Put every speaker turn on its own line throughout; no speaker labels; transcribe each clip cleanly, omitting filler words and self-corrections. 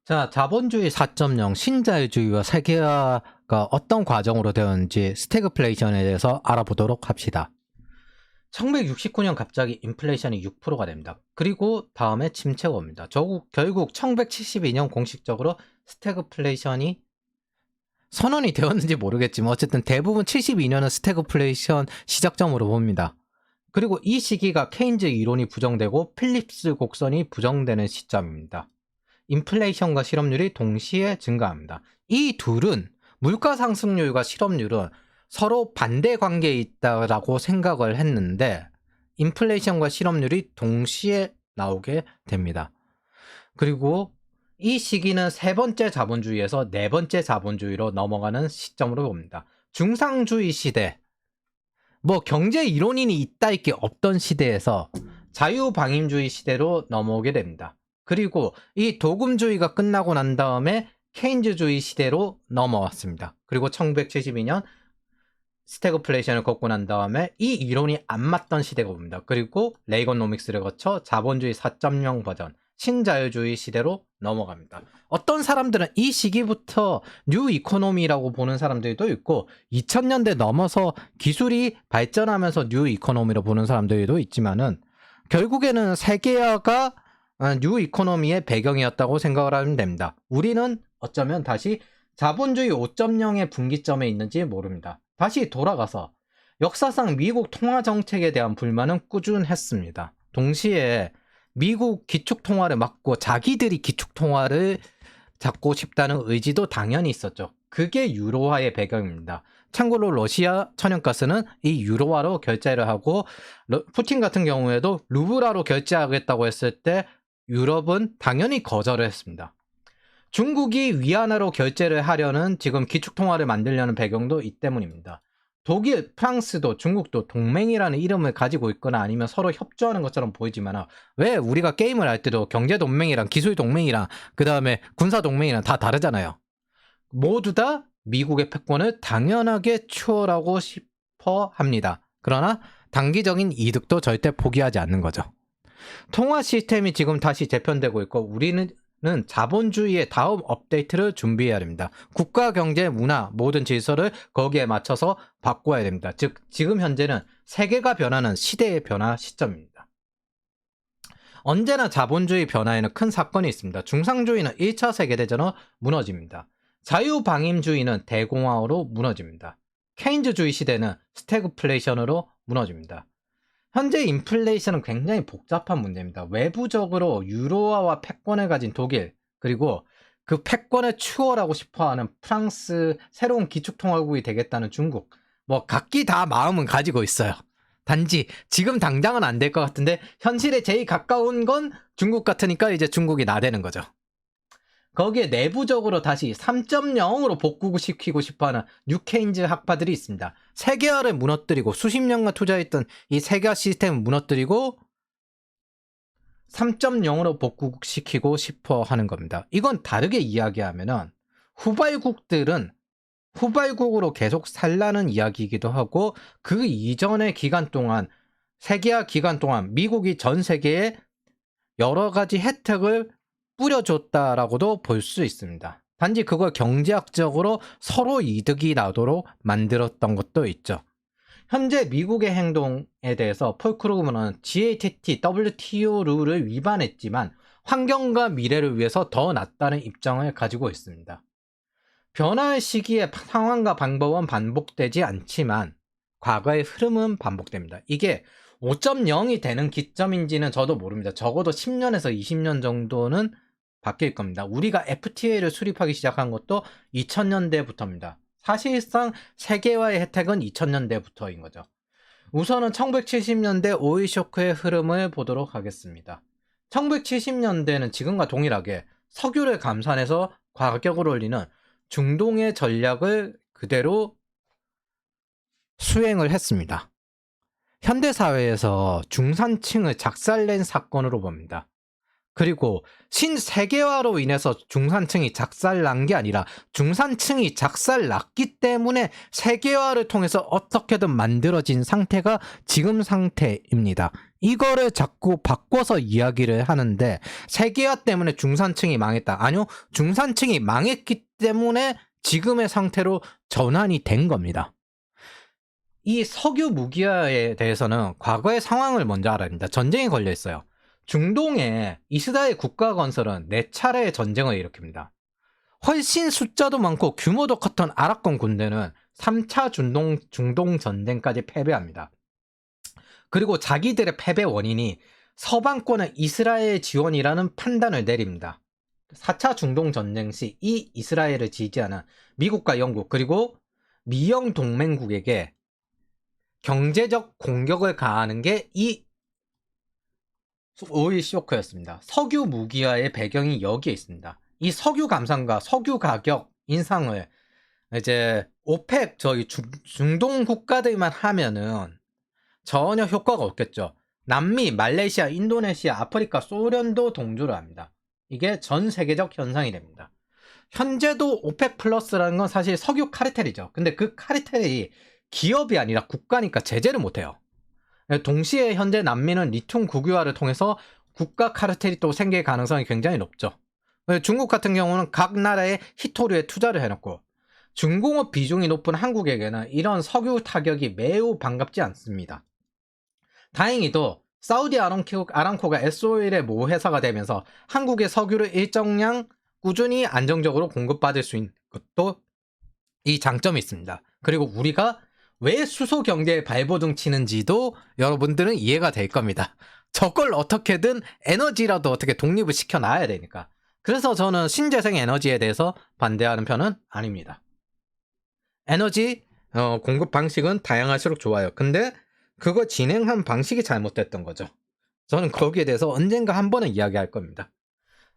자, 자본주의 4.0 신자유주의와 세계화가 어떤 과정으로 되었는지 스태그플레이션에 대해서 알아보도록 합시다. 1969년 갑자기 인플레이션이 6%가 됩니다. 그리고 다음에 침체가 옵니다. 결국 1972년 공식적으로 스태그플레이션이 선언이 되었는지 모르겠지만 어쨌든 대부분 72년은 스태그플레이션 시작점으로 봅니다. 그리고 이 시기가 케인즈 이론이 부정되고 필립스 곡선이 부정되는 시점입니다. 인플레이션과 실업률이 동시에 증가합니다. 이 둘은 물가 상승률과 실업률은 서로 반대 관계에 있다라고 생각을 했는데 인플레이션과 실업률이 동시에 나오게 됩니다. 그리고 이 시기는 세 번째 자본주의에서 네 번째 자본주의로 넘어가는 시점으로 봅니다. 중상주의 시대, 경제 이론인이 있다 있게 없던 시대에서 자유방임주의 시대로 넘어오게 됩니다. 그리고 이 도금주의가 끝나고 난 다음에 케인즈주의 시대로 넘어왔습니다. 그리고 1972년 스태그플레이션을 겪고 난 다음에 이 이론이 안 맞던 시대가 옵니다. 그리고 레이건노믹스를 거쳐 자본주의 4.0 버전 신자유주의 시대로 넘어갑니다. 어떤 사람들은 이 시기부터 뉴 이코노미라고 보는 사람들도 있고 2000년대 넘어서 기술이 발전하면서 뉴 이코노미로 보는 사람들도 있지만은 결국에는 세계화가 뉴 이코노미의 배경이었다고 생각을 하면 됩니다. 우리는 어쩌면 다시 자본주의 5.0의 분기점에 있는지 모릅니다. 다시 돌아가서 역사상 미국 통화 정책에 대한 불만은 꾸준했습니다. 동시에 미국 기축통화를 막고 자기들이 기축통화를 잡고 싶다는 의지도 당연히 있었죠. 그게 유로화의 배경입니다. 참고로 러시아 천연가스는 이 유로화로 결제를 하고 푸틴 같은 경우에도 루블화로 결제하겠다고 했을 때 유럽은 당연히 거절을 했습니다. 중국이 위안화로 결제를 하려는 지금 기축통화를 만들려는 배경도 이 때문입니다. 독일, 프랑스도 중국도 동맹이라는 이름을 가지고 있거나 아니면 서로 협조하는 것처럼 보이지만 왜 우리가 게임을 할 때도 경제동맹이랑 기술동맹이랑 그 다음에 군사동맹이랑 다 다르잖아요. 모두 다 미국의 패권을 당연하게 추월하고 싶어 합니다. 그러나 단기적인 이득도 절대 포기하지 않는 거죠. 통화 시스템이 지금 다시 재편되고 있고 우리는 자본주의의 다음 업데이트를 준비해야 됩니다. 국가, 경제, 문화 모든 질서를 거기에 맞춰서 바꿔야 됩니다. 즉 지금 현재는 세계가 변하는 시대의 변화 시점입니다. 언제나 자본주의 변화에는 큰 사건이 있습니다. 중상주의는 1차 세계대전으로 무너집니다. 자유방임주의는 대공황으로 무너집니다. 케인즈주의 시대는 스태그플레이션으로 무너집니다. 현재 인플레이션은 굉장히 복잡한 문제입니다. 외부적으로 유로화와 패권을 가진 독일, 그리고 그 패권을 추월하고 싶어하는 프랑스, 새로운 기축통화국이 되겠다는 중국, 각기 다 마음은 가지고 있어요. 단지 지금 당장은 안 될 것 같은데 현실에 제일 가까운 건 중국 같으니까 이제 중국이 나대는 거죠. 거기에 내부적으로 다시 3.0으로 복구시키고 싶어하는 뉴케인즈 학파들이 있습니다. 세계화를 무너뜨리고 수십 년간 투자했던 이 세계화 시스템을 무너뜨리고 3.0으로 복구시키고 싶어 하는 겁니다. 이건 다르게 이야기하면은 후발국들은 후발국으로 계속 살라는 이야기이기도 하고 그 이전의 기간 동안 세계화 기간 동안 미국이 전 세계에 여러 가지 혜택을 뿌려줬다라고도 볼 수 있습니다. 단지 그걸 경제학적으로 서로 이득이 나도록 만들었던 것도 있죠. 현재 미국의 행동에 대해서 폴 크루그먼은 GATT, WTO 룰을 위반했지만 환경과 미래를 위해서 더 낫다는 입장을 가지고 있습니다. 변화의 시기에 상황과 방법은 반복되지 않지만 과거의 흐름은 반복됩니다. 이게 5.0이 되는 기점인지는 저도 모릅니다. 적어도 10년에서 20년 정도는 바뀔 겁니다. 우리가 FTA를 수립하기 시작한 것도 2000년대부터입니다. 사실상 세계화의 혜택은 2000년대부터인 거죠. 우선은 1970년대 오일 쇼크의 흐름을 보도록 하겠습니다. 1970년대는 지금과 동일하게 석유를 감산해서 가격을 올리는 중동의 전략을 그대로 수행을 했습니다. 현대사회에서 중산층을 작살낸 사건으로 봅니다. 그리고 신세계화로 인해서 중산층이 작살난 게 아니라 중산층이 작살났기 때문에 세계화를 통해서 어떻게든 만들어진 상태가 지금 상태입니다. 이거를 자꾸 바꿔서 이야기를 하는데 세계화 때문에 중산층이 망했다. 아니요. 중산층이 망했기 때문에 지금의 상태로 전환이 된 겁니다. 이 석유 무기화에 대해서는 과거의 상황을 먼저 알아야 합니다. 전쟁이 걸려 있어요. 중동에 이스라엘 국가 건설은 4차례의 전쟁을 일으킵니다. 훨씬 숫자도 많고 규모도 컸던 아랍권 군대는 3차 중동 전쟁까지 패배합니다. 그리고 자기들의 패배 원인이 서방권의 이스라엘 지원이라는 판단을 내립니다. 4차 중동 전쟁 시 이 이스라엘을 지지하는 미국과 영국 그리고 미영 동맹국에게 경제적 공격을 가하는 게 이 오일 쇼크였습니다. 석유 무기화의 배경이 여기에 있습니다. 이 석유 감산과 석유 가격 인상을 이제 오펙 저희 중동 국가들만 하면은 전혀 효과가 없겠죠. 남미, 말레이시아, 인도네시아, 아프리카, 소련도 동조를 합니다. 이게 전 세계적 현상이 됩니다. 현재도 오펙 플러스라는 건 사실 석유 카르텔이죠. 근데 그 카르텔이 기업이 아니라 국가니까 제재를 못해요. 동시에 현재 남미는 리튬 국유화를 통해서 국가 카르텔이 또 생길 가능성이 굉장히 높죠. 중국 같은 경우는 각 나라의 희토류에 투자를 해놓고 중공업 비중이 높은 한국에게는 이런 석유 타격이 매우 반갑지 않습니다. 다행히도 사우디 아람코가 S-오일의 모회사가 되면서 한국의 석유를 일정량 꾸준히 안정적으로 공급받을 수 있는 것도 이 장점이 있습니다. 그리고 우리가 왜 수소 경제에 발버둥 치는지도 여러분들은 이해가 될 겁니다. 저걸 어떻게든 에너지라도 어떻게 독립을 시켜놔야 되니까. 그래서 저는 신재생 에너지에 대해서 반대하는 편은 아닙니다. 에너지 공급 방식은 다양할수록 좋아요. 근데 그거 진행한 방식이 잘못됐던 거죠. 저는 거기에 대해서 언젠가 한 번은 이야기할 겁니다.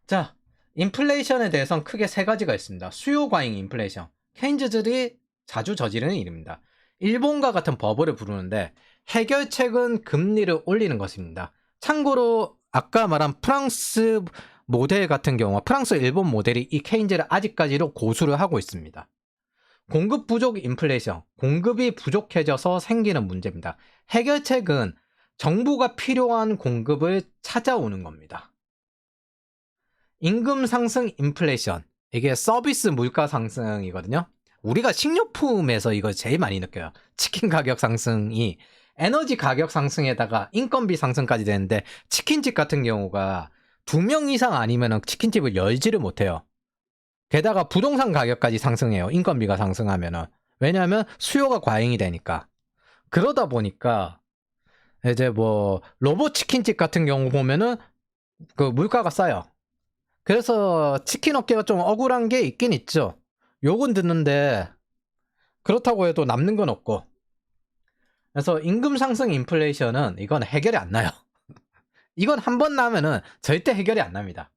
자, 인플레이션에 대해서는 크게 3가지가 있습니다. 수요 과잉 인플레이션. 케인즈들이 자주 저지르는 일입니다. 일본과 같은 버블을 부르는데 해결책은 금리를 올리는 것입니다. 참고로 아까 말한 프랑스 모델 같은 경우 프랑스 일본 모델이 이 케인즈를 아직까지도 고수를 하고 있습니다. 공급 부족 인플레이션, 공급이 부족해져서 생기는 문제입니다. 해결책은 정부가 필요한 공급을 찾아오는 겁니다. 임금 상승 인플레이션, 이게 서비스 물가 상승이거든요. 우리가 식료품에서 이걸 제일 많이 느껴요. 치킨 가격 상승이 에너지 가격 상승에다가 인건비 상승까지 되는데 치킨집 같은 경우가 2명 이상 아니면 치킨집을 열지를 못해요. 게다가 부동산 가격까지 상승해요. 인건비가 상승하면은. 왜냐하면 수요가 과잉이 되니까. 그러다 보니까 이제 뭐 로봇 치킨집 같은 경우 보면은 그 물가가 싸요. 그래서 치킨 업계가 좀 억울한 게 있긴 있죠. 욕은 듣는데 그렇다고 해도 남는 건 없고. 그래서 임금 상승 인플레이션은 이건 해결이 안 나요. 이건 한 번 나면은 절대 해결이 안 납니다.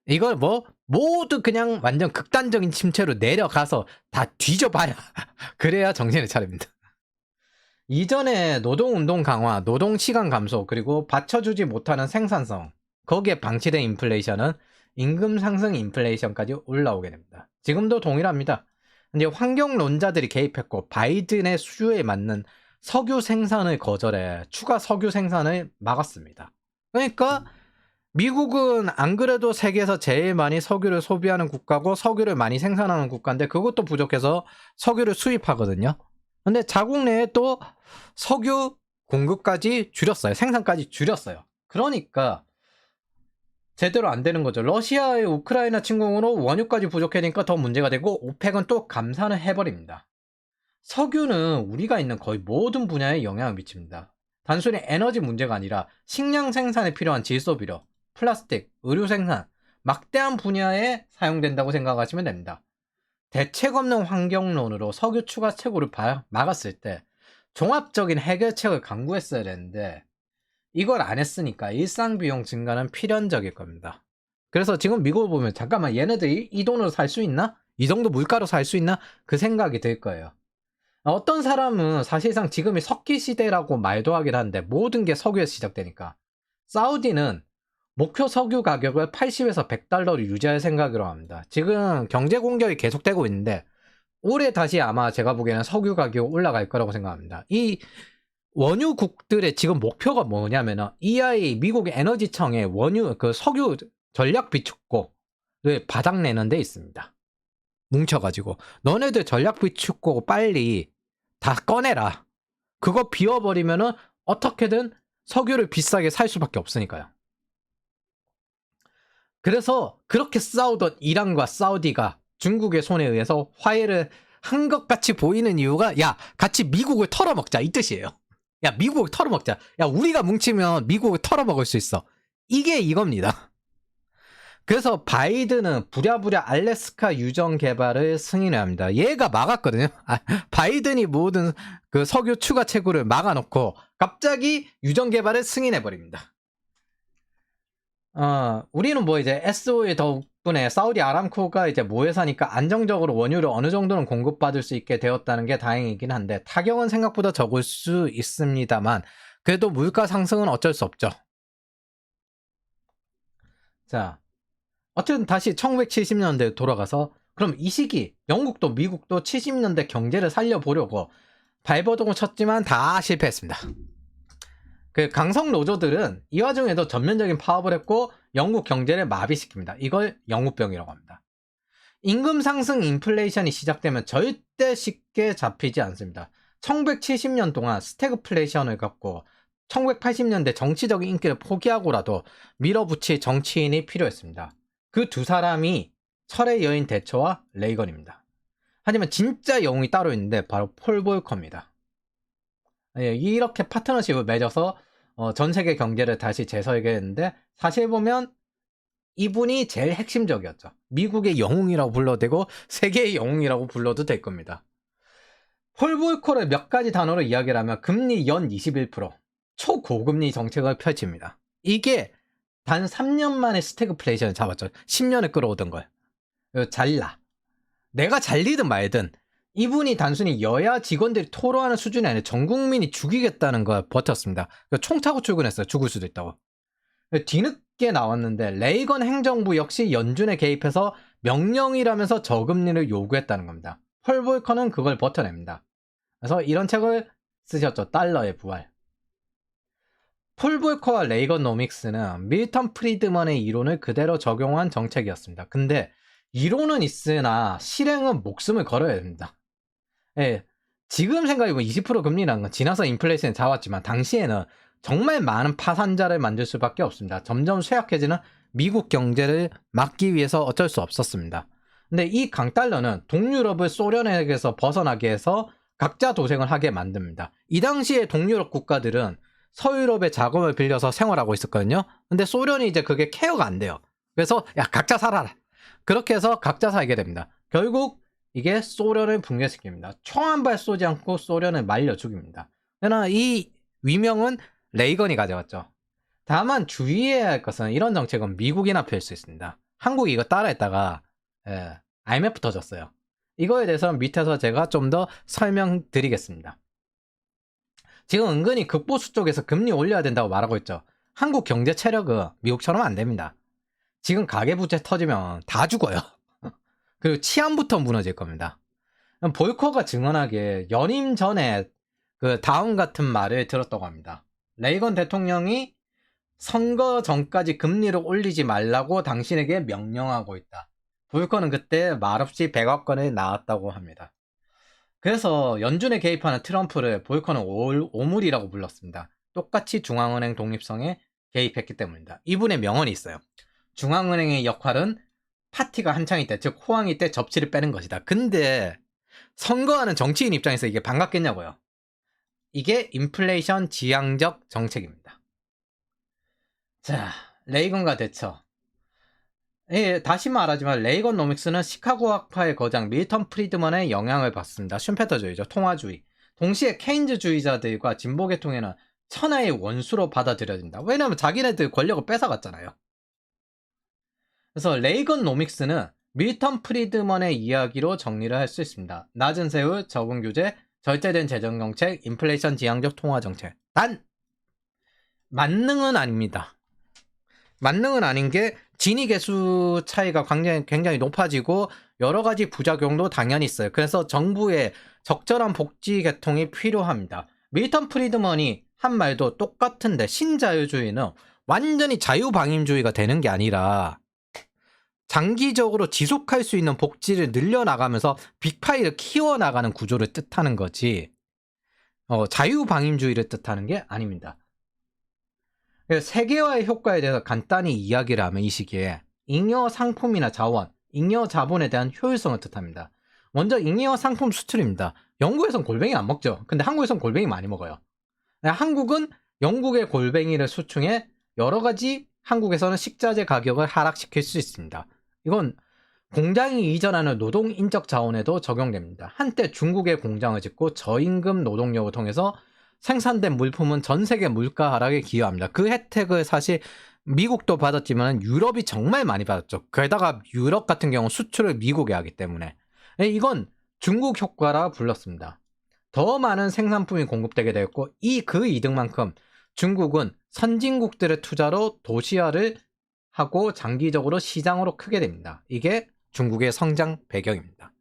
이걸 뭐 모두 그냥 완전 극단적인 침체로 내려가서 다 뒤져봐야 그래야 정신을 차립니다. 이전에 노동운동 강화, 노동시간 감소, 그리고 받쳐주지 못하는 생산성, 거기에 방치된 인플레이션은 임금 상승 인플레이션까지 올라오게 됩니다. 지금도 동일합니다. 이제 환경론자들이 개입했고 바이든의 수요에 맞는 석유 생산을 거절해 추가 석유 생산을 막았습니다. 그러니까 미국은 안 그래도 세계에서 제일 많이 석유를 소비하는 국가고 석유를 많이 생산하는 국가인데 그것도 부족해서 석유를 수입하거든요. 근데 자국 내에 또 석유 공급까지 줄였어요. 생산까지 줄였어요. 그러니까 제대로 안 되는 거죠. 러시아의 우크라이나 침공으로 원유까지 부족해지니까 더 문제가 되고 오펙은 또 감산을 해버립니다. 석유는 우리가 있는 거의 모든 분야에 영향을 미칩니다. 단순히 에너지 문제가 아니라 식량 생산에 필요한 질소 비료, 플라스틱, 의류 생산, 막대한 분야에 사용된다고 생각하시면 됩니다. 대책 없는 환경론으로 석유 추가 채굴을 막았을 때 종합적인 해결책을 강구했어야 되는데 이걸 안 했으니까 일상 비용 증가는 필연적일 겁니다. 그래서 지금 미국을 보면 잠깐만 얘네들이 이 돈으로 살 수 있나? 이 정도 물가로 살 수 있나? 그 생각이 들 거예요. 어떤 사람은 사실상 지금이 석기 시대라고 말도 하긴 하는데 모든 게 석유에서 시작되니까 사우디는 목표 석유 가격을 80에서 100달러를 유지할 생각으로 합니다. 지금 경제 공격이 계속되고 있는데 올해 다시 아마 제가 보기에는 석유 가격이 올라갈 거라고 생각합니다. 이 원유국들의 지금 목표가 뭐냐면은 EIA 미국의 에너지청의 원유 그 석유 전략 비축고를 바닥내는 데 있습니다. 뭉쳐가지고 너네들 전략 비축고 빨리 다 꺼내라. 그거 비워버리면은 어떻게든 석유를 비싸게 살 수밖에 없으니까요. 그래서 그렇게 싸우던 이란과 사우디가 중국의 손에 의해서 화해를 한 것 같이 보이는 이유가 야 같이 미국을 털어먹자 이 뜻이에요. 야 미국을 털어먹자. 야 우리가 뭉치면 미국을 털어먹을 수 있어. 이게 이겁니다. 그래서 바이든은 부랴부랴 알래스카 유전 개발을 승인을 합니다. 얘가 막았거든요. 바이든이 모든 그 석유 추가 채굴을 막아놓고 갑자기 유전 개발을 승인해버립니다. 우리는 뭐 이제 SOE 덕분에 사우디 아람코가 이제 모회사니까 안정적으로 원유를 어느 정도는 공급받을 수 있게 되었다는 게 다행이긴 한데 타격은 생각보다 적을 수 있습니다만 그래도 물가 상승은 어쩔 수 없죠. 자, 어쨌든 다시 1970년대에 돌아가서 그럼 이 시기 영국도 미국도 70년대 경제를 살려보려고 발버둥을 쳤지만 다 실패했습니다. 그 강성 노조들은 이 와중에도 전면적인 파업을 했고 영국 경제를 마비시킵니다. 이걸 영국병이라고 합니다. 임금 상승 인플레이션이 시작되면 절대 쉽게 잡히지 않습니다. 1970년 동안 스태그플레이션을 겪고 1980년대 정치적인 인기를 포기하고라도 밀어붙일 정치인이 필요했습니다. 그 두 사람이 철의 여인 대처와 레이건입니다. 하지만 진짜 영웅이 따로 있는데 바로 폴 볼커입니다. 이렇게 파트너십을 맺어서 전 세계 경제를 다시 재설계했는데 사실 보면 이분이 제일 핵심적이었죠. 미국의 영웅이라고 불러도 되고 세계의 영웅이라고 불러도 될 겁니다. 폴 볼커를 몇 가지 단어로 이야기를 하면 금리 연 21%, 초고금리 정책을 펼칩니다. 이게 단 3년 만에 스태그플레이션을 잡았죠. 10년을 끌어오던 걸. 잘라. 내가 잘리든 말든 이분이 단순히 여야 직원들이 토로하는 수준이 아니라 전 국민이 죽이겠다는 걸 버텼습니다. 총 타고 출근했어요. 죽을 수도 있다고. 뒤늦게 나왔는데 레이건 행정부 역시 연준에 개입해서 명령이라면서 저금리를 요구했다는 겁니다. 폴 볼커는 그걸 버텨냅니다. 그래서 이런 책을 쓰셨죠. 달러의 부활. 폴 볼커와 레이건노믹스는 밀턴 프리드먼의 이론을 그대로 적용한 정책이었습니다. 근데 이론은 있으나 실행은 목숨을 걸어야 됩니다. 예, 지금 생각해보면 20% 금리라는 건 지나서 인플레이션을 잡았지만 당시에는 정말 많은 파산자를 만들 수밖에 없습니다. 점점 쇠약해지는 미국 경제를 막기 위해서 어쩔 수 없었습니다. 근데 이 강달러는 동유럽을 소련에게서 벗어나게 해서 각자 도생을 하게 만듭니다. 이 당시에 동유럽 국가들은 서유럽의 자금을 빌려서 생활하고 있었거든요. 근데 소련이 이제 그게 케어가 안 돼요. 그래서 야 각자 살아라. 그렇게 해서 각자 살게 됩니다. 결국 이게 소련을 붕괴시킵니다. 총 한 발 쏘지 않고 소련을 말려 죽입니다. 그러나 이 위명은 레이건이 가져갔죠. 다만 주의해야 할 것은 이런 정책은 미국이나 펼 수 있습니다. 한국이 이거 따라했다가 IMF 터졌어요. 이거에 대해서는 밑에서 제가 좀 더 설명드리겠습니다. 지금 은근히 극보수 쪽에서 금리 올려야 된다고 말하고 있죠. 한국 경제 체력은 미국처럼 안 됩니다. 지금 가계부채 터지면 다 죽어요. 그리고 치안부터 무너질 겁니다. 볼커가 증언하기에 연임 전에 그 다음 같은 말을 들었다고 합니다. 레이건 대통령이 선거 전까지 금리를 올리지 말라고 당신에게 명령하고 있다. 볼커는 그때 말없이 백악관에 나왔다고 합니다. 그래서 연준에 개입하는 트럼프를 볼커는 오물이라고 불렀습니다. 똑같이 중앙은행 독립성에 개입했기 때문입니다. 이분의 명언이 있어요. 중앙은행의 역할은 파티가 한창일 때, 즉 호황일 때 접시를 빼는 것이다. 근데 선거하는 정치인 입장에서 이게 반갑겠냐고요. 이게 인플레이션 지향적 정책입니다. 자, 레이건과 대처. 예, 다시 말하지만 레이건노믹스는 시카고 학파의 거장 밀턴 프리드먼의 영향을 받습니다. 슈페터주의죠. 통화주의. 동시에 케인즈주의자들과 진보계통에는 천하의 원수로 받아들여진다. 왜냐하면 자기네들 권력을 뺏어갔잖아요. 그래서 레이건노믹스는 밀턴 프리드먼의 이야기로 정리를 할 수 있습니다. 낮은 세율, 적은 규제, 절제된 재정정책, 인플레이션 지향적 통화정책. 단! 만능은 아닙니다. 만능은 아닌 게 진위 개수 차이가 굉장히 높아지고 여러 가지 부작용도 당연히 있어요. 그래서 정부의 적절한 복지 개통이 필요합니다. 밀턴 프리드먼이 한 말도 똑같은데 신자유주의는 완전히 자유방임주의가 되는 게 아니라 장기적으로 지속할 수 있는 복지를 늘려나가면서 빅파이를 키워나가는 구조를 뜻하는 거지 자유방임주의를 뜻하는 게 아닙니다. 세계화의 효과에 대해서 간단히 이야기를 하면 이 시기에 잉여 상품이나 자원, 잉여 자본에 대한 효율성을 뜻합니다. 먼저 잉여 상품 수출입니다. 영국에선 골뱅이 안 먹죠. 근데 한국에선 골뱅이 많이 먹어요. 한국은 영국의 골뱅이를 수출해 여러 가지 한국에서는 식자재 가격을 하락시킬 수 있습니다. 이건 공장이 이전하는 노동 인적 자원에도 적용됩니다. 한때 중국에 공장을 짓고 저임금 노동력을 통해서 생산된 물품은 전 세계 물가 하락에 기여합니다. 그 혜택을 사실 미국도 받았지만 유럽이 정말 많이 받았죠. 게다가 유럽 같은 경우 수출을 미국에 하기 때문에 이건 중국 효과라 불렀습니다. 더 많은 생산품이 공급되게 되었고 그 이득만큼 중국은 선진국들의 투자로 도시화를 하고 장기적으로 시장으로 크게 됩니다. 이게 중국의 성장 배경입니다.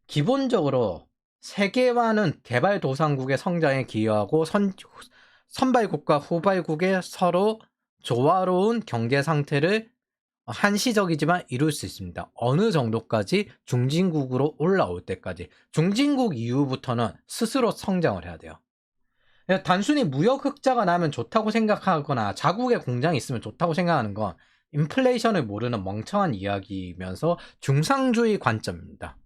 기본적으로 세계화는 개발도상국의 성장에 기여하고 선발국과 후발국의 서로 조화로운 경제 상태를 한시적이지만 이룰 수 있습니다. 어느 정도까지 중진국으로 올라올 때까지. 중진국 이후부터는 스스로 성장을 해야 돼요. 단순히 무역 흑자가 나면 좋다고 생각하거나 자국의 공장이 있으면 좋다고 생각하는 건 인플레이션을 모르는 멍청한 이야기이면서 중상주의 관점입니다.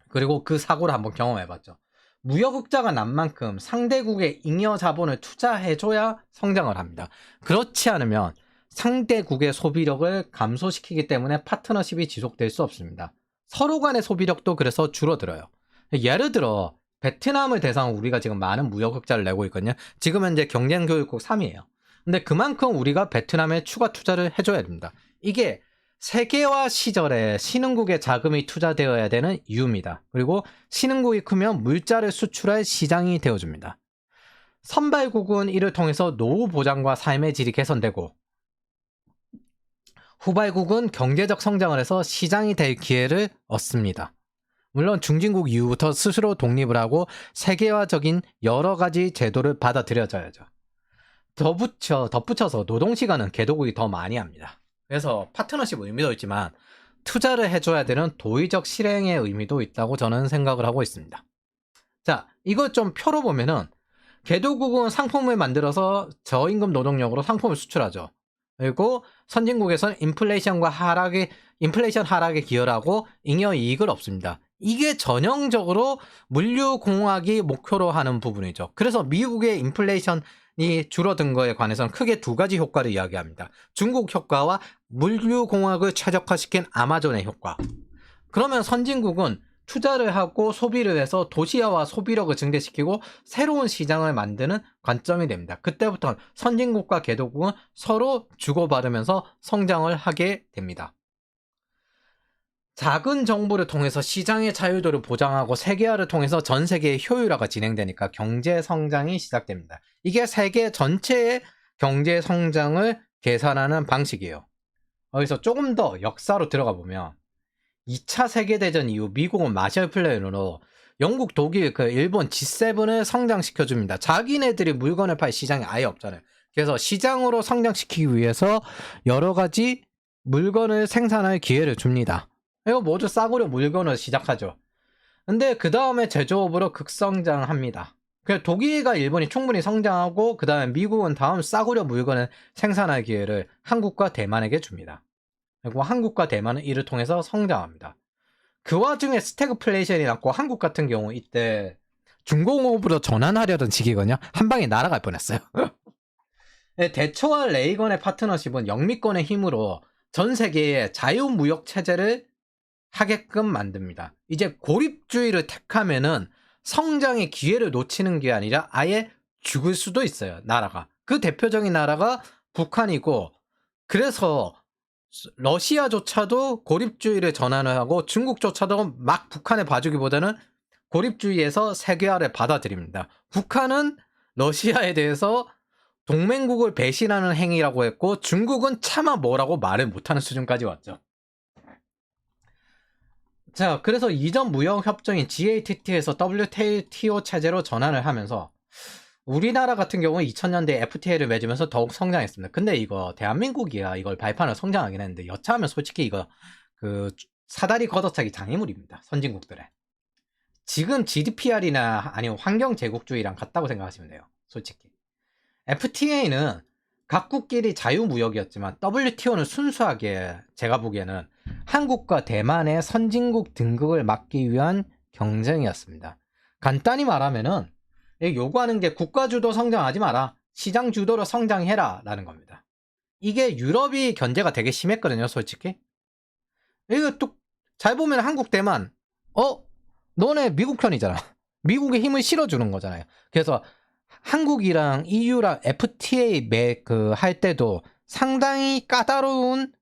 그리고 그 사고를 한번 경험해봤죠. 무역 흑자가 난 만큼 상대국의 잉여 자본을 투자해줘야 성장을 합니다. 그렇지 않으면 상대국의 소비력을 감소시키기 때문에 파트너십이 지속될 수 없습니다. 서로 간의 소비력도 그래서 줄어들어요. 예를 들어 베트남을 대상으로 우리가 지금 많은 무역 흑자를 내고 있거든요. 지금 현재 경쟁교육국 3위예요. 근데 그만큼 우리가 베트남에 추가 투자를 해줘야 됩니다. 이게 세계화 시절에 신흥국의 자금이 투자되어야 되는 이유입니다. 그리고 신흥국이 크면 물자를 수출할 시장이 되어줍니다. 선발국은 이를 통해서 노후 보장과 삶의 질이 개선되고 후발국은 경제적 성장을 해서 시장이 될 기회를 얻습니다. 물론 중진국 이후부터 스스로 독립을 하고 세계화적인 여러 가지 제도를 받아들여져야죠. 덧붙여서 노동시간은 개도국이 더 많이 합니다. 그래서 파트너십 의미도 있지만 투자를 해줘야 되는 도의적 실행의 의미도 있다고 저는 생각을 하고 있습니다. 자, 이걸 좀 표로 보면은 개도국은 상품을 만들어서 저임금 노동력으로 상품을 수출하죠. 그리고 선진국에서는 인플레이션 하락에 기여를 하고 잉여 이익을 얻습니다. 이게 전형적으로 물류공학이 목표로 하는 부분이죠. 그래서 미국의 인플레이션이 줄어든 거에 관해서는 크게 두 가지 효과를 이야기합니다. 중국 효과와 물류공학을 최적화시킨 아마존의 효과. 그러면 선진국은 투자를 하고 소비를 해서 도시화와 소비력을 증대시키고 새로운 시장을 만드는 관점이 됩니다. 그때부터 선진국과 개도국은 서로 주고받으면서 성장을 하게 됩니다. 작은 정부를 통해서 시장의 자유도를 보장하고 세계화를 통해서 전 세계의 효율화가 진행되니까 경제 성장이 시작됩니다. 이게 세계 전체의 경제 성장을 계산하는 방식이에요. 여기서 조금 더 역사로 들어가 보면 2차 세계대전 이후 미국은 마셜 플랜으로 영국, 독일, 일본 G7을 성장시켜줍니다. 자기네들이 물건을 팔 시장이 아예 없잖아요. 그래서 시장으로 성장시키기 위해서 여러 가지 물건을 생산할 기회를 줍니다. 이거 모두 싸구려 물건을 시작하죠. 근데 그 다음에 제조업으로 극성장합니다. 그래서 독일과 일본이 충분히 성장하고 그 다음에 미국은 다음 싸구려 물건을 생산할 기회를 한국과 대만에게 줍니다. 그리고 한국과 대만은 이를 통해서 성장합니다. 그 와중에 스태그플레이션이 났고 한국 같은 경우 이때 중공업으로 전환하려던 시기거든요. 한 방에 날아갈 뻔했어요. 대처와 레이건의 파트너십은 영미권의 힘으로 전 세계의 자유무역 체제를 하게끔 만듭니다. 이제 고립주의를 택하면은 성장의 기회를 놓치는 게 아니라 아예 죽을 수도 있어요. 나라가. 그 대표적인 나라가 북한이고 그래서 러시아조차도 고립주의를 전환을 하고 중국조차도 막 북한에 봐주기보다는 고립주의에서 세계화를 받아들입니다. 북한은 러시아에 대해서 동맹국을 배신하는 행위라고 했고 중국은 차마 뭐라고 말을 못하는 수준까지 왔죠. 자, 그래서 이전 무역협정인 GATT에서 WTO 체제로 전환을 하면서 우리나라 같은 경우는 2000년대에 FTA를 맺으면서 더욱 성장했습니다. 근데 이거 대한민국이야 이걸 발판을 성장하긴 했는데 여차하면 솔직히 이거 그 사다리 걷어차기 장애물입니다. 선진국들의. 지금 GDPR이나 아니면 환경제국주의랑 같다고 생각하시면 돼요. 솔직히. FTA는 각국끼리 자유무역이었지만 WTO는 순수하게 제가 보기에는 한국과 대만의 선진국 등극을 막기 위한 경쟁이었습니다. 간단히 말하면은 요구하는 게 국가 주도 성장하지 마라. 시장 주도로 성장해라 라는 겁니다. 이게 유럽이 견제가 되게 심했거든요. 솔직히. 이거 또 잘 보면 한국 대만 너네 미국 편이잖아. 미국의 힘을 실어주는 거잖아요. 그래서 한국이랑 EU랑 FTA 할 때도 상당히 까다로운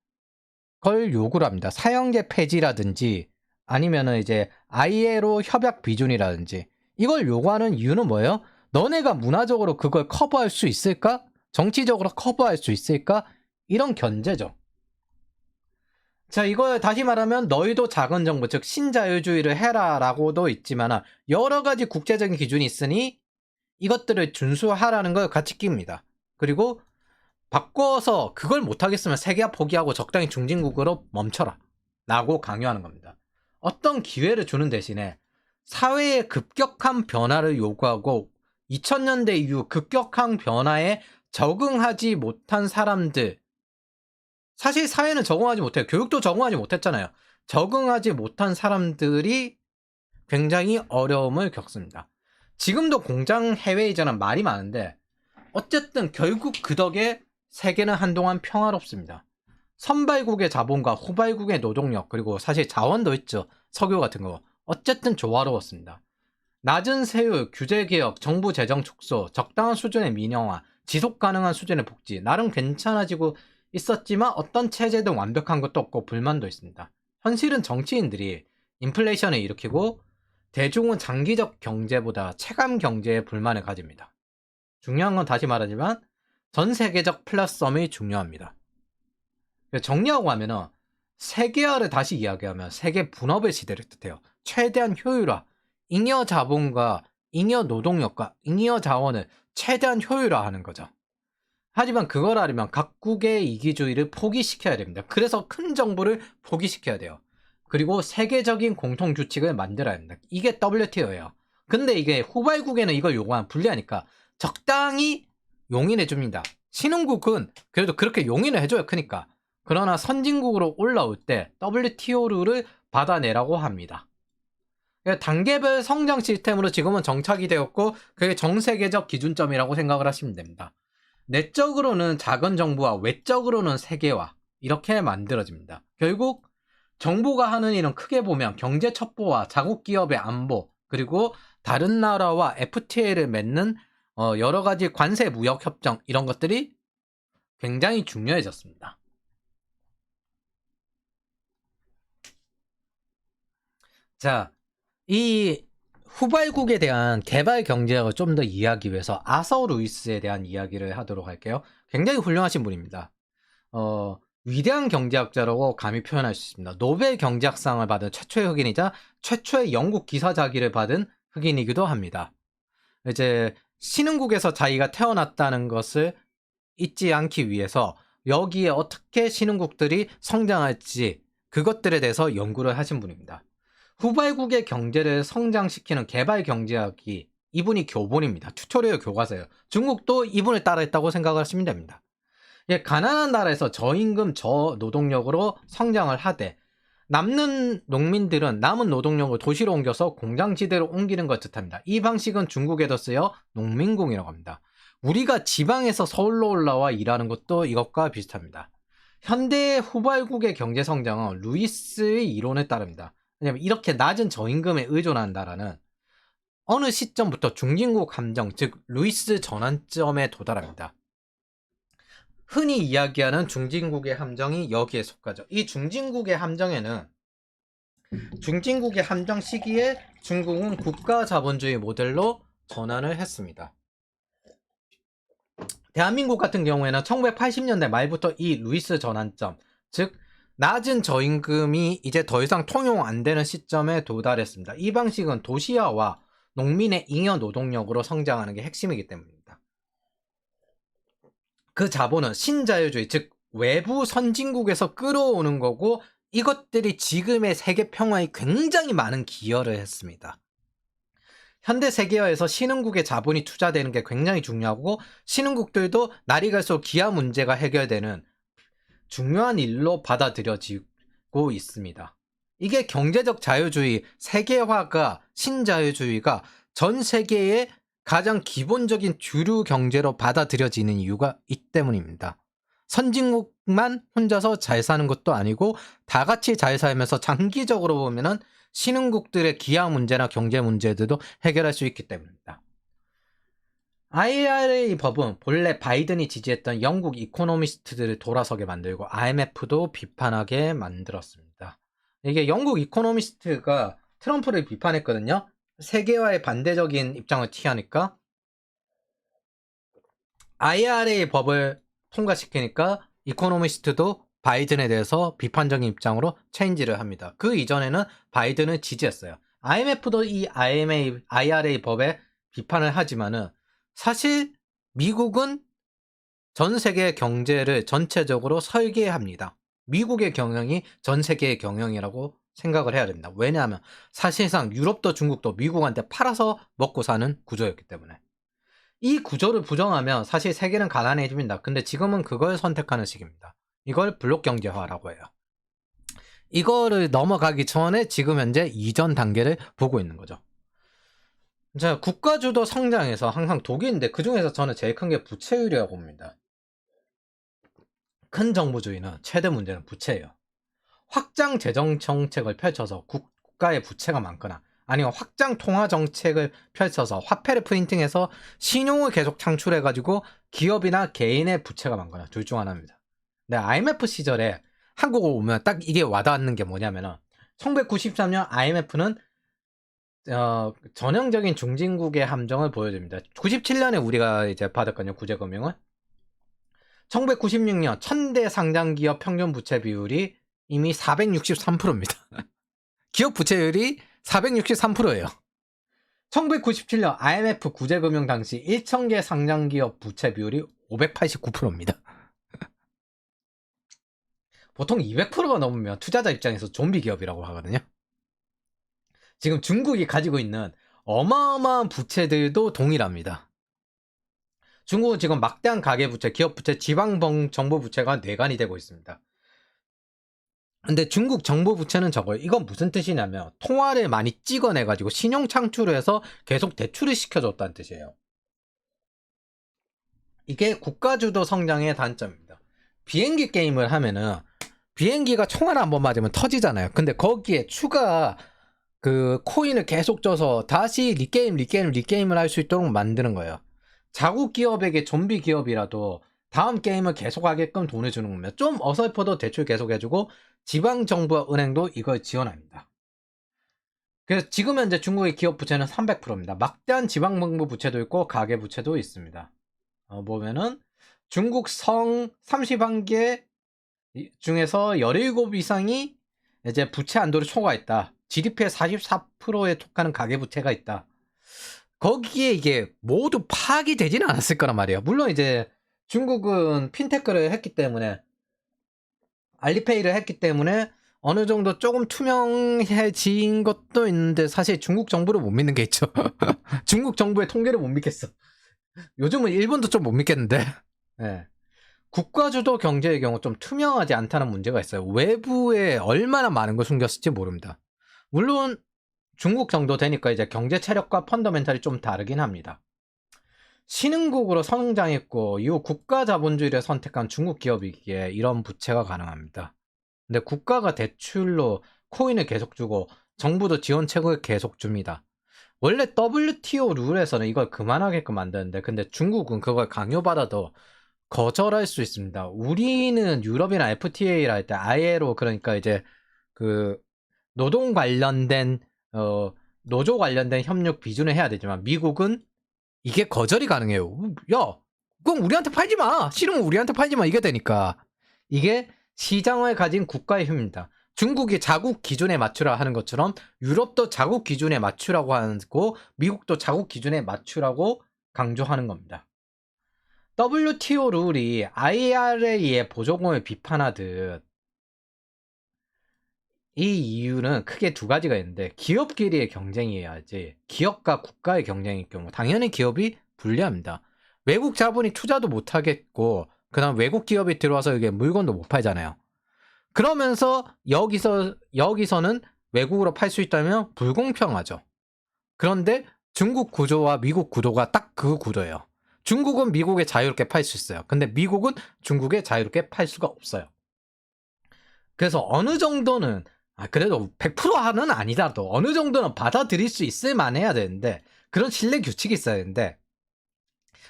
걸 요구를 합니다. 사형제 폐지라든지 아니면은 이제 ILO 협약 비준이라든지 이걸 요구하는 이유는 뭐예요? 너네가 문화적으로 그걸 커버할 수 있을까? 정치적으로 커버할 수 있을까? 이런 견제죠. 자, 이걸 다시 말하면 너희도 작은 정부, 즉 신자유주의를 해라라고도 있지만 여러 가지 국제적인 기준이 있으니 이것들을 준수하라는 걸 같이 낍니다. 그리고 바꿔서 그걸 못하겠으면 세계화 포기하고 적당히 중진국으로 멈춰라 라고 강요하는 겁니다. 어떤 기회를 주는 대신에 사회의 급격한 변화를 요구하고 2000년대 이후 급격한 변화에 적응하지 못한 사람들, 사실 사회는 적응하지 못해요. 교육도 적응하지 못했잖아요. 적응하지 못한 사람들이 굉장히 어려움을 겪습니다. 지금도 공장 해외 이전은 말이 많은데 어쨌든 결국 그 덕에 세계는 한동안 평화롭습니다. 선발국의 자본과 후발국의 노동력 그리고 사실 자원도 있죠. 석유 같은 거. 어쨌든 조화로웠습니다. 낮은 세율, 규제개혁, 정부 재정 축소, 적당한 수준의 민영화, 지속가능한 수준의 복지 나름 괜찮아지고 있었지만 어떤 체제든 완벽한 것도 없고 불만도 있습니다. 현실은 정치인들이 인플레이션을 일으키고 대중은 장기적 경제보다 체감 경제에 불만을 가집니다. 중요한 건 다시 말하지만 전 세계적 플랫폼이 중요합니다. 정리하고 하면은 세계화를 다시 이야기하면 세계 분업의 시대를 뜻해요. 최대한 효율화, 잉여 자본과 잉여 노동력과 잉여 자원을 최대한 효율화하는 거죠. 하지만 그걸 하려면 각국의 이기주의를 포기시켜야 됩니다. 그래서 큰 정부를 포기시켜야 돼요. 그리고 세계적인 공통규칙을 만들어야 합니다. 이게 WTO예요. 근데 이게 후발국에는 이걸 요구하면 불리하니까 적당히 용인해 줍니다. 신흥국은 그래도 그렇게 용인을 해줘요. 크니까. 그러나 선진국으로 올라올 때 WTO 룰을 받아내라고 합니다. 단계별 성장 시스템으로 지금은 정착이 되었고 그게 정세계적 기준점이라고 생각을 하시면 됩니다. 내적으로는 작은 정부와 외적으로는 세계화 이렇게 만들어집니다. 결국 정부가 하는 일은 크게 보면 경제 첩보와 자국 기업의 안보 그리고 다른 나라와 FTA를 맺는 여러 가지 관세 무역 협정 이런 것들이 굉장히 중요해졌습니다. 자, 이 후발국에 대한 개발 경제학을 좀 더 이해하기 위해서 아서 루이스에 대한 이야기를 하도록 할게요. 굉장히 훌륭하신 분입니다. 위대한 경제학자라고 감히 표현할 수 있습니다. 노벨 경제학상을 받은 최초의 흑인이자 최초의 영국 기사자기를 받은 흑인이기도 합니다. 이제 신흥국에서 자기가 태어났다는 것을 잊지 않기 위해서 여기에 어떻게 신흥국들이 성장할지 그것들에 대해서 연구를 하신 분입니다. 후발국의 경제를 성장시키는 개발 경제학이 이분이 교본입니다. 튜토리얼 교과서예요. 중국도 이분을 따라했다고 생각하시면 됩니다. 가난한 나라에서 저임금 저노동력으로 성장을 하되 남는 농민들은 남은 노동력을 도시로 옮겨서 공장지대로 옮기는 것 뜻합니다. 이 방식은 중국에도 쓰여 농민공이라고 합니다. 우리가 지방에서 서울로 올라와 일하는 것도 이것과 비슷합니다. 현대의 후발국의 경제성장은 루이스의 이론에 따릅니다. 왜냐하면 이렇게 낮은 저임금에 의존한 나라는 어느 시점부터 중진국 함정, 즉 루이스 전환점에 도달합니다. 흔히 이야기하는 중진국의 함정이 여기에 속하죠. 이 중진국의 함정에는 중진국의 함정 시기에 중국은 국가 자본주의 모델로 전환을 했습니다. 대한민국 같은 경우에는 1980년대 말부터 이 루이스 전환점, 즉 낮은 저임금이 이제 더 이상 통용 안 되는 시점에 도달했습니다. 이 방식은 도시화와 농민의 잉여 노동력으로 성장하는 게 핵심이기 때문입니다. 그 자본은 신자유주의, 즉 외부 선진국에서 끌어오는 거고, 이것들이 지금의 세계 평화에 굉장히 많은 기여를 했습니다. 현대 세계화에서 신흥국의 자본이 투자되는 게 굉장히 중요하고, 신흥국들도 날이 갈수록 기아 문제가 해결되는 중요한 일로 받아들여지고 있습니다. 이게 경제적 자유주의, 세계화가, 신자유주의가 전 세계의 가장 기본적인 주류 경제로 받아들여지는 이유가 이 때문입니다. 선진국만 혼자서 잘 사는 것도 아니고 다 같이 잘 살면서 장기적으로 보면은 신흥국들의 기아 문제나 경제 문제들도 해결할 수 있기 때문입니다. IRA 법은 본래 바이든이 지지했던 영국 이코노미스트들을 돌아서게 만들고 IMF도 비판하게 만들었습니다. 이게 영국 이코노미스트가 트럼프를 비판했거든요. 세계화에 반대적인 입장을 취하니까 IRA 법을 통과시키니까 이코노미스트도 바이든에 대해서 비판적인 입장으로 체인지를 합니다. 그 이전에는 바이든을 지지했어요. IMF도 이 IRA 법에 비판을 하지만은 사실 미국은 전 세계 경제를 전체적으로 설계합니다. 미국의 경영이 전 세계의 경영이라고 생각을 해야 됩니다. 왜냐하면 사실상 유럽도 중국도 미국한테 팔아서 먹고 사는 구조였기 때문에. 이 구조를 부정하면 사실 세계는 가난해집니다. 근데 지금은 그걸 선택하는 시기입니다. 이걸 블록 경제화라고 해요. 이거를 넘어가기 전에 지금 현재 이전 단계를 보고 있는 거죠. 자, 국가주도 성장에서 항상 독이 있는데 그 중에서 저는 제일 큰 게 부채율이라고 봅니다. 큰 정부주의는 최대 문제는 부채예요. 확장 재정 정책을 펼쳐서 국가의 부채가 많거나 아니면 확장 통화 정책을 펼쳐서 화폐를 프린팅해서 신용을 계속 창출해가지고 기업이나 개인의 부채가 많거나 둘 중 하나입니다. 근데 IMF 시절에 한국에 오면 딱 이게 와닿는 게 뭐냐면은 1993년 IMF는 전형적인 중진국의 함정을 보여줍니다. 97년에 우리가 이제 받았거든요, 구제금융을. 1996년 1000대 상장기업 평균 부채 비율이 이미 463%입니다. 기업 부채율이 463%예요. 1997년 IMF 구제금융 당시 1000개 상장기업 부채 비율이 589%입니다. 보통 200%가 넘으면 투자자 입장에서 좀비 기업이라고 하거든요. 지금 중국이 가지고 있는 어마어마한 부채들도 동일합니다. 중국은 지금 막대한 가계부채, 기업부채, 지방정부 부채가 뇌관이 되고 있습니다. 근데 중국 정부 부채는 적어요. 이건 무슨 뜻이냐면 통화를 많이 찍어내가지고 신용 창출을 해서 계속 대출을 시켜줬다는 뜻이에요. 이게 국가주도 성장의 단점입니다. 비행기 게임을 하면은 비행기가 총 하나 한번 맞으면 터지잖아요. 근데 거기에 추가 그 코인을 계속 줘서 다시 리게임을 할 수 있도록 만드는 거예요. 자국 기업에게 좀비 기업이라도 다음 게임을 계속하게끔 돈을 주는 겁니다. 좀 어설퍼도 대출 계속해주고 지방정부와 은행도 이걸 지원합니다. 그래서 지금 현재 중국의 기업 부채는 300%입니다. 막대한 지방정부 부채도 있고 가계부채도 있습니다. 보면은 중국 성 31개 중에서 17 이상이 이제 부채 한도를 초과했다. GDP의 44%에 속하는 가계부채가 있다. 거기에 이게 모두 파악이 되지는 않았을 거란 말이에요. 물론 이제 중국은 핀테크를 했기 때문에 알리페이를 했기 때문에 어느 정도 조금 투명해진 것도 있는데 사실 중국 정부를 못 믿는 게 있죠. 중국 정부의 통계를 못 믿겠어. 요즘은 일본도 좀 못 믿겠는데. 네. 국가주도 경제의 경우 좀 투명하지 않다는 문제가 있어요. 외부에 얼마나 많은 걸 숨겼을지 모릅니다. 물론 중국 정도 되니까 이제 경제 체력과 펀더멘탈이 좀 다르긴 합니다. 신흥국으로 성장했고 이후 국가 자본주의를 선택한 중국 기업이기에 이런 부채가 가능합니다. 근데 국가가 대출로 코인을 계속 주고 정부도 지원책을 계속 줍니다. 원래 WTO 룰에서는 이걸 그만하게끔 만드는데 근데 중국은 그걸 강요받아도 거절할 수 있습니다. 우리는 유럽이나 FTA를 할 때 ILO 그러니까 이제 그 노동 관련된 노조 관련된 협력 비준을 해야 되지만 미국은 이게 거절이 가능해요. 야, 그럼 우리한테 팔지 마. 싫으면 우리한테 팔지 마. 이게 되니까. 이게 시장을 가진 국가의 힘입니다. 중국이 자국 기준에 맞추라 하는 것처럼 유럽도 자국 기준에 맞추라고 하고 미국도 자국 기준에 맞추라고 강조하는 겁니다. WTO 룰이 IRA의 보조금을 비판하듯 이 이유는 크게 두 가지가 있는데 기업끼리의 경쟁이어야지 기업과 국가의 경쟁일 경우 당연히 기업이 불리합니다. 외국 자본이 투자도 못하겠고 그다음 외국 기업이 들어와서 이게 물건도 못 팔잖아요. 그러면서 여기서는 외국으로 팔 수 있다면 불공평하죠. 그런데 중국 구조와 미국 구도가 딱 그 구도예요. 중국은 미국에 자유롭게 팔 수 있어요. 근데 미국은 중국에 자유롭게 팔 수가 없어요. 그래서 어느 정도는 그래도 100%는 아니더라도 어느 정도는 받아들일 수 있을 만해야 되는데 그런 신뢰 규칙이 있어야 되는데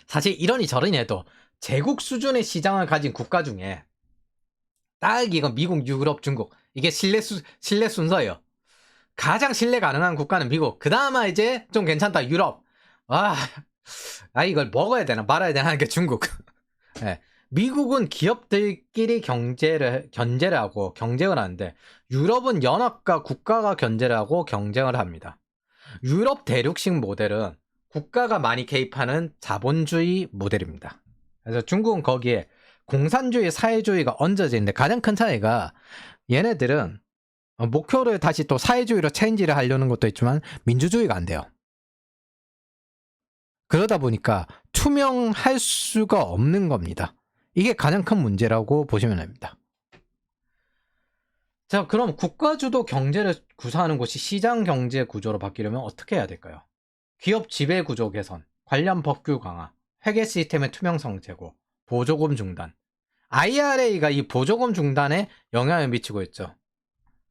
사실 이러니 저러니 해도 제국 수준의 시장을 가진 국가 중에 딱 이건 미국, 유럽, 중국 이게 신뢰 순서예요. 가장 신뢰 가능한 국가는 미국. 그 다음에 이제 좀 괜찮다 유럽. 이걸 먹어야 되나 말아야 되나 하는 게 중국. 네. 미국은 기업들끼리 견제를 하고 경쟁을 하는데 유럽은 연합과 국가가 견제를 하고 경쟁을 합니다. 유럽 대륙식 모델은 국가가 많이 개입하는 자본주의 모델입니다. 그래서 중국은 거기에 공산주의, 사회주의가 얹어져 있는데 가장 큰 차이가 얘네들은 목표를 다시 또 사회주의로 체인지를 하려는 것도 있지만 민주주의가 안 돼요. 그러다 보니까 투명할 수가 없는 겁니다. 이게 가장 큰 문제라고 보시면 됩니다. 자, 그럼 국가주도 경제를 구사하는 곳이 시장 경제 구조로 바뀌려면 어떻게 해야 될까요? 기업 지배 구조 개선, 관련 법규 강화, 회계 시스템의 투명성 제고, 보조금 중단. IRA가 이 보조금 중단에 영향을 미치고 있죠.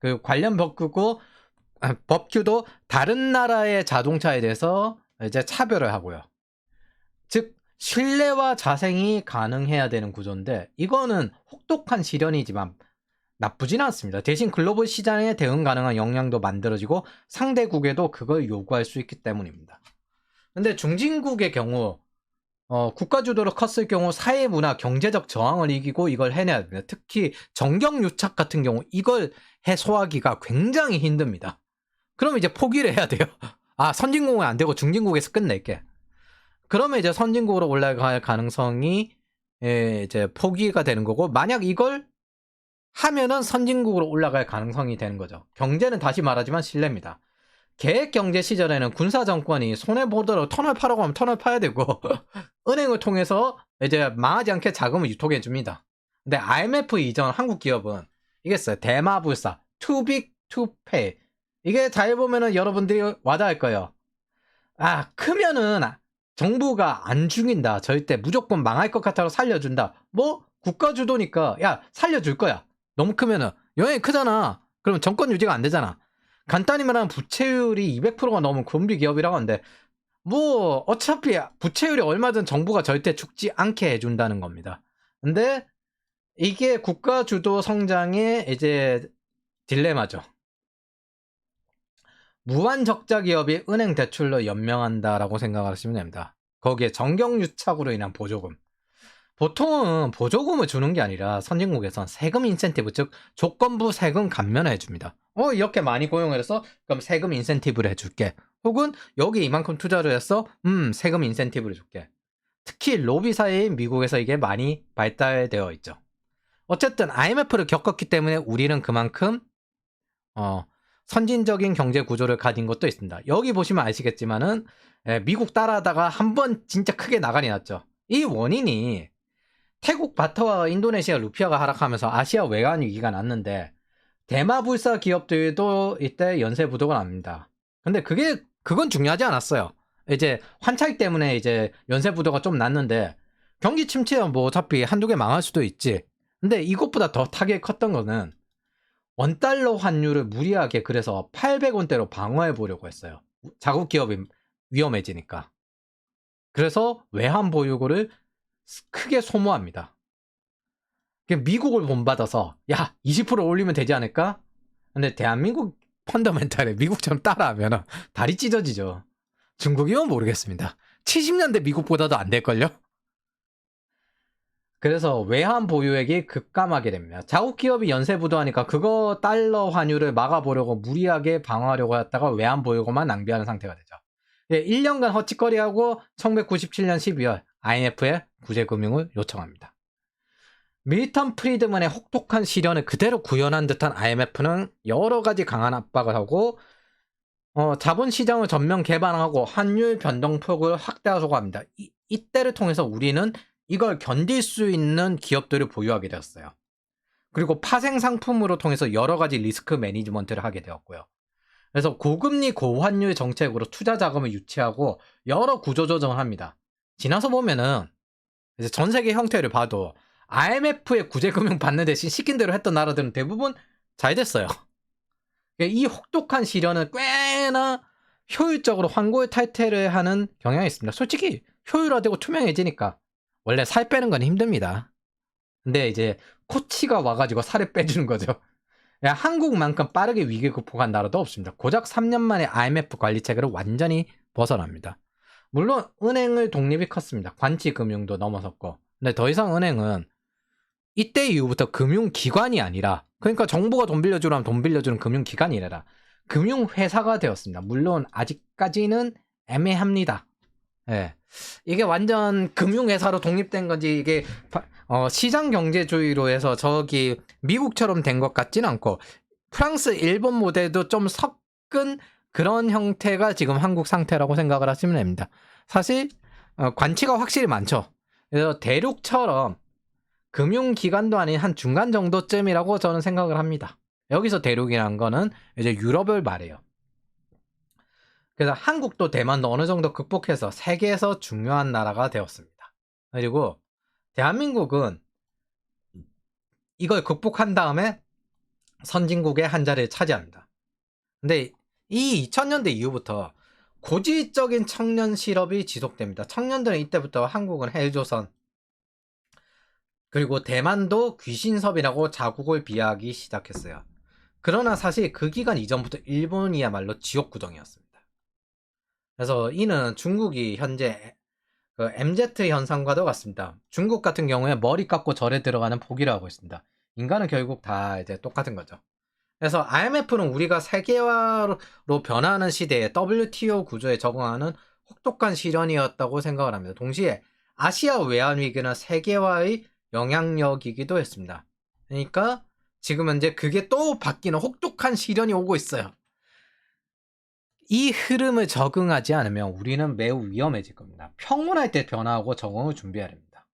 그 관련 법규도 다른 나라의 자동차에 대해서 이제 차별을 하고요. 즉 신뢰와 자생이 가능해야 되는 구조인데 이거는 혹독한 시련이지만 나쁘진 않습니다. 대신 글로벌 시장에 대응 가능한 역량도 만들어지고 상대국에도 그걸 요구할 수 있기 때문입니다. 근데 중진국의 경우 국가 주도로 컸을 경우 사회 문화 경제적 저항을 이기고 이걸 해내야 됩니다. 특히 정경유착 같은 경우 이걸 해소하기가 굉장히 힘듭니다. 그럼 이제 포기를 해야 돼요. 선진국은 안 되고 중진국에서 끝낼게. 그러면 이제 선진국으로 올라갈 가능성이 이제 포기가 되는 거고 만약 이걸 하면은 선진국으로 올라갈 가능성이 되는 거죠. 경제는 다시 말하지만 신뢰입니다. 계획경제 시절에는 군사정권이 손해보더라도 터널 파라고 하면 터널 파야 되고 은행을 통해서 이제 망하지 않게 자금을 유통해 줍니다. 근데 IMF 이전 한국 기업은 이겠어요. 대마불사, too big to pay. 이게 잘 보면은 여러분들이 와닿을 거예요. 크면은 정부가 안 죽인다. 절대 무조건 망할 것 같아서 살려준다. 뭐 국가 주도니까 살려줄 거야. 너무 크면은 영향이 크잖아. 그러면 정권 유지가 안 되잖아. 간단히 말하면 부채율이 200%가 넘은 금리 기업이라고 하는데 뭐 어차피 부채율이 얼마든 정부가 절대 죽지 않게 해준다는 겁니다. 근데 이게 국가 주도 성장의 이제 딜레마죠. 무한 적자 기업이 은행 대출로 연명한다라고 생각하시면 됩니다. 거기에 정경유착으로 인한 보조금. 보통은 보조금을 주는 게 아니라 선진국에선 세금 인센티브, 즉 조건부 세금 감면을 해줍니다. 이렇게 많이 고용을 해서 그럼 세금 인센티브를 해줄게. 혹은 여기 이만큼 투자를 해서 세금 인센티브를 줄게. 특히 로비 사회인 미국에서 이게 많이 발달되어 있죠. 어쨌든 IMF를 겪었기 때문에 우리는 그만큼 선진적인 경제 구조를 가진 것도 있습니다. 여기 보시면 아시겠지만은 미국 따라하다가 한번 진짜 크게 나가리 났죠. 이 원인이 태국 바타와 인도네시아 루피아가 하락하면서 아시아 외환 위기가 났는데 대마불사 기업들도 이때 연쇄 부도가 납니다. 근데 그건 중요하지 않았어요. 이제 환차익 때문에 이제 연쇄 부도가 좀 났는데 경기 침체야 뭐 어차피 한두 개 망할 수도 있지. 근데 이것보다 더 타격이 컸던 거는 원달러 환율을 무리하게 그래서 800원대로 방어해 보려고 했어요. 자국 기업이 위험해지니까. 그래서 외환 보유고를 크게 소모합니다. 미국을 본받아서 20% 올리면 되지 않을까? 근데 대한민국 펀더멘탈에 미국처럼 따라하면 다리 찢어지죠. 중국이면 모르겠습니다. 70년대 미국보다도 안 될걸요? 그래서 외환 보유액이 급감하게 됩니다. 자국 기업이 연쇄 부도하니까 그거 달러 환율을 막아보려고 무리하게 방어하려고 했다가 외환 보유고만 낭비하는 상태가 되죠. 1년간 헛짓거리하고 1997년 12월 IMF에 구제금융을 요청합니다. 밀턴 프리드먼의 혹독한 시련을 그대로 구현한 듯한 IMF는 여러 가지 강한 압박을 하고 자본시장을 전면 개방하고 환율 변동폭을 확대하려고 합니다. 이때를 통해서 우리는 이걸 견딜 수 있는 기업들을 보유하게 되었어요. 그리고 파생 상품으로 통해서 여러 가지 리스크 매니지먼트를 하게 되었고요. 그래서 고금리 고환율 정책으로 투자 자금을 유치하고 여러 구조조정을 합니다. 지나서 보면은 이제 전 세계 형태를 봐도 IMF의 구제금융 받는 대신 시킨 대로 했던 나라들은 대부분 잘 됐어요. 이 혹독한 시련은 꽤나 효율적으로 환골 탈퇴를 하는 경향이 있습니다. 솔직히 효율화되고 투명해지니까 원래 살 빼는 건 힘듭니다. 근데 이제 코치가 와가지고 살을 빼주는 거죠. 한국만큼 빠르게 위기 극복한 나라도 없습니다. 고작 3년 만에 IMF 관리 체계를 완전히 벗어납니다. 물론 은행의 독립이 컸습니다. 관치금융도 넘어섰고. 근데 더 이상 은행은 이때 이후부터 금융기관이 아니라, 그러니까 정부가 돈 빌려주라면 돈 빌려주는 금융기관이 아니라 금융회사가 되었습니다. 물론 아직까지는 애매합니다. 예. 이게 완전 금융회사로 독립된 건지 이게 시장경제주의로 해서 저기 미국처럼 된 것 같진 않고 프랑스, 일본 모델도 좀 섞은 그런 형태가 지금 한국 상태라고 생각을 하시면 됩니다. 사실 관치가 확실히 많죠. 그래서 대륙처럼 금융기관도 아닌 한 중간 정도쯤이라고 저는 생각을 합니다. 여기서 대륙이란 거는 이제 유럽을 말해요. 그래서 한국도 대만도 어느 정도 극복해서 세계에서 중요한 나라가 되었습니다. 그리고 대한민국은 이걸 극복한 다음에 선진국의 한 자리를 차지합니다. 근데 이 2000년대 이후부터 고질적인 청년 실업이 지속됩니다. 청년들은 이때부터 한국은 헬조선, 그리고 대만도 귀신섭이라고 자국을 비하하기 시작했어요. 그러나 사실 그 기간 이전부터 일본이야말로 지옥구덩이였습니다. 그래서 이는 중국이 현재 그 MZ 현상과도 같습니다. 중국 같은 경우에 머리 깎고 절에 들어가는 포기를 하고 있습니다. 인간은 결국 다 이제 똑같은 거죠. 그래서 IMF는 우리가 세계화로 변화하는 시대에 WTO 구조에 적응하는 혹독한 시련이었다고 생각을 합니다. 동시에 아시아 외환 위기는 세계화의 영향력이기도 했습니다. 그러니까 지금 현재 그게 또 바뀌는 혹독한 시련이 오고 있어요. 이 흐름을 적응하지 않으면 우리는 매우 위험해질 겁니다. 평온할 때 변화하고 적응을 준비해야 됩니다.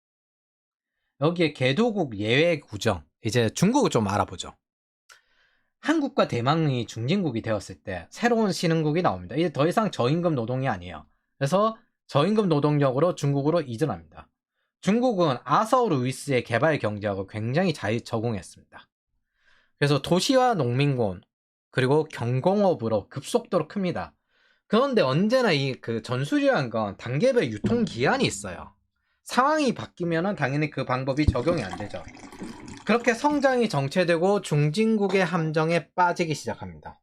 여기에 개도국 예외 구정, 이제 중국을 좀 알아보죠. 한국과 대만이 중진국이 되었을 때 새로운 신흥국이 나옵니다. 이제 더 이상 저임금 노동이 아니에요. 그래서 저임금 노동력으로 중국으로 이전합니다. 중국은 아서 루이스의 개발 경제하고 굉장히 잘 적응했습니다. 그래서 도시와 농민군 그리고 경공업으로 급속도로 큽니다. 그런데 언제나 이 그 전술이라는 건 단계별 유통 기한이 있어요. 상황이 바뀌면은 당연히 그 방법이 적용이 안 되죠. 그렇게 성장이 정체되고 중진국의 함정에 빠지기 시작합니다.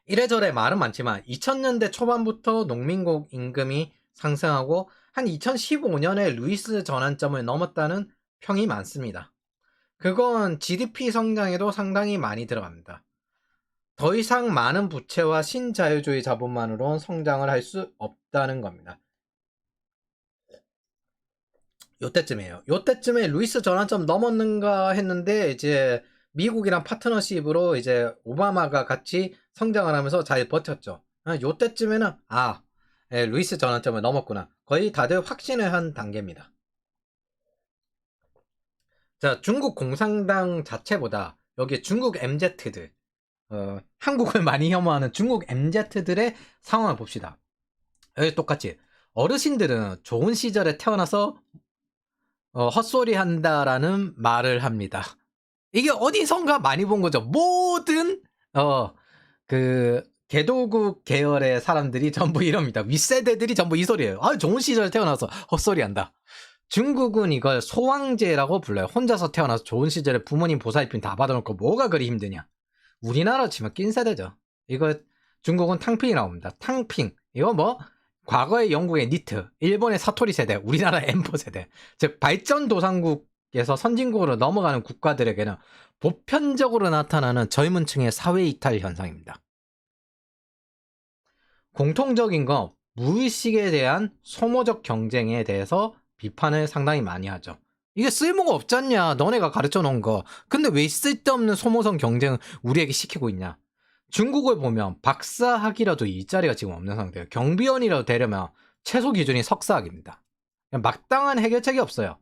이래저래 말은 많지만 2000년대 초반부터 농민국 임금이 상승하고 한 2015년에 루이스 전환점을 넘었다는 평이 많습니다. 그건 GDP 성장에도 상당히 많이 들어갑니다. 더 이상 많은 부채와 신자유주의 자본만으로는 성장을 할 수 없다는 겁니다. 요때쯤이에요. 요때쯤에 루이스 전환점 넘었는가 했는데 이제 미국이랑 파트너십으로 이제 오바마가 같이 성장을 하면서 잘 버텼죠. 요때쯤에는 루이스 전환점을 넘었구나. 거의 다들 확신을 한 단계입니다. 자, 중국 공산당 자체보다 여기 중국 MZ들, 한국을 많이 혐오하는 중국 MZ들의 상황을 봅시다. 여기 똑같이 어르신들은 좋은 시절에 태어나서 헛소리 한다라는 말을 합니다. 이게 어디선가 많이 본 거죠. 모든 그 개도국 계열의 사람들이 전부 이럽니다. 윗세대들이 전부 이 소리예요. 좋은 시절에 태어나서 헛소리 한다. 중국은 이걸 소왕제라고 불러요. 혼자서 태어나서 좋은 시절에 부모님 보살핌 다 받아놓고 뭐가 그리 힘드냐. 우리나라 치면 낀 세대죠. 이거 중국은 탕핑이 나옵니다. 탕핑. 이거 뭐 과거의 영국의 니트, 일본의 사토리 세대, 우리나라의 엠포 세대, 즉 발전도상국에서 선진국으로 넘어가는 국가들에게는 보편적으로 나타나는 젊은 층의 사회 이탈 현상입니다. 공통적인 건 무의식에 대한 소모적 경쟁에 대해서 비판을 상당히 많이 하죠. 이게 쓸모가 없잖냐, 너네가 가르쳐 놓은 거. 근데 왜 쓸데없는 소모성 경쟁을 우리에게 시키고 있냐. 중국을 보면 박사학이라도 일자리가 지금 없는 상태예요. 경비원이라도 되려면 최소 기준이 석사학입니다. 마땅한 해결책이 없어요.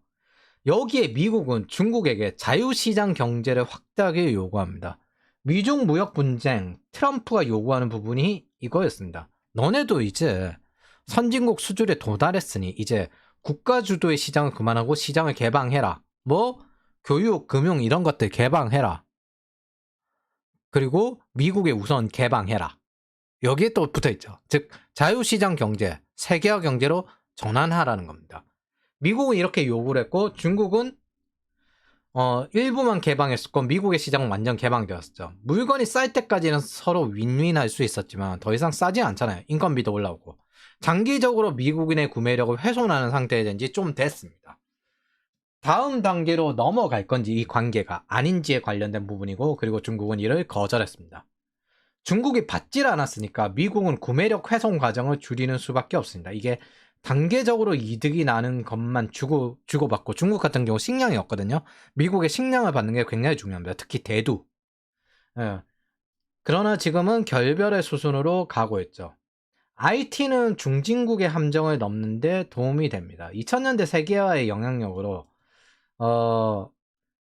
여기에 미국은 중국에게 자유시장 경제를 확대하게 요구합니다. 미중 무역 분쟁, 트럼프가 요구하는 부분이 이거였습니다. 너네도 이제 선진국 수준에 도달했으니 이제 국가 주도의 시장을 그만하고 시장을 개방해라. 뭐 교육, 금융 이런 것들 개방해라. 그리고 미국에 우선 개방해라. 여기에 또 붙어있죠. 즉 자유시장 경제, 세계화 경제로 전환하라는 겁니다. 미국은 이렇게 요구를 했고 중국은 일부만 개방했었고 미국의 시장은 완전 개방되었죠. 물건이 쌀 때까지는 서로 윈윈할 수 있었지만 더 이상 싸지 않잖아요. 인건비도 올라오고. 장기적으로 미국인의 구매력을 훼손하는 상태에 된 지 좀 됐습니다. 다음 단계로 넘어갈 건지 이 관계가 아닌지에 관련된 부분이고, 그리고 중국은 이를 거절했습니다. 중국이 받질 않았으니까 미국은 구매력 훼손 과정을 줄이는 수밖에 없습니다. 이게 단계적으로 이득이 나는 것만 주고받고, 중국 같은 경우 식량이 없거든요. 미국의 식량을 받는 게 굉장히 중요합니다. 특히 대두. 예. 그러나 지금은 결별의 수순으로 가고 있죠. IT는 중진국의 함정을 넘는데 도움이 됩니다. 2000년대 세계화의 영향력으로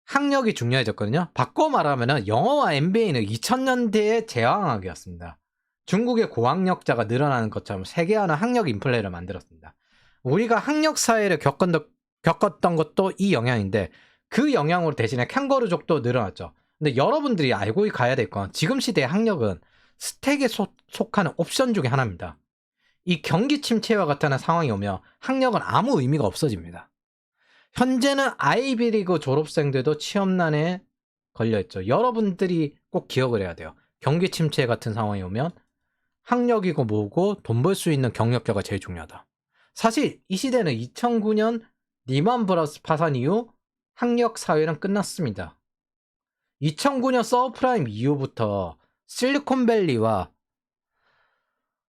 학력이 중요해졌거든요. 바꿔 말하면 영어와 MBA는 2000년대의 제왕학이었습니다. 중국의 고학력자가 늘어나는 것처럼 세계화는 학력 인플레를 만들었습니다. 우리가 학력 사회를 겪었던 것도 이 영향인데, 그 영향으로 대신에 캥거루족도 늘어났죠. 근데 여러분들이 알고 가야 될 건 지금 시대의 학력은 스택에 속하는 옵션 중에 하나입니다. 이 경기 침체와 같은 상황이 오면 학력은 아무 의미가 없어집니다. 현재는 아이비리그 졸업생들도 취업난에 걸려있죠. 여러분들이 꼭 기억을 해야 돼요. 경기 침체 같은 상황이 오면 학력이고 뭐고 돈 벌 수 있는 경력자가 제일 중요하다. 사실 이 시대는 2009년 리만 브라더스 파산 이후 학력 사회는 끝났습니다. 2009년 서브프라임 이후부터 실리콘밸리와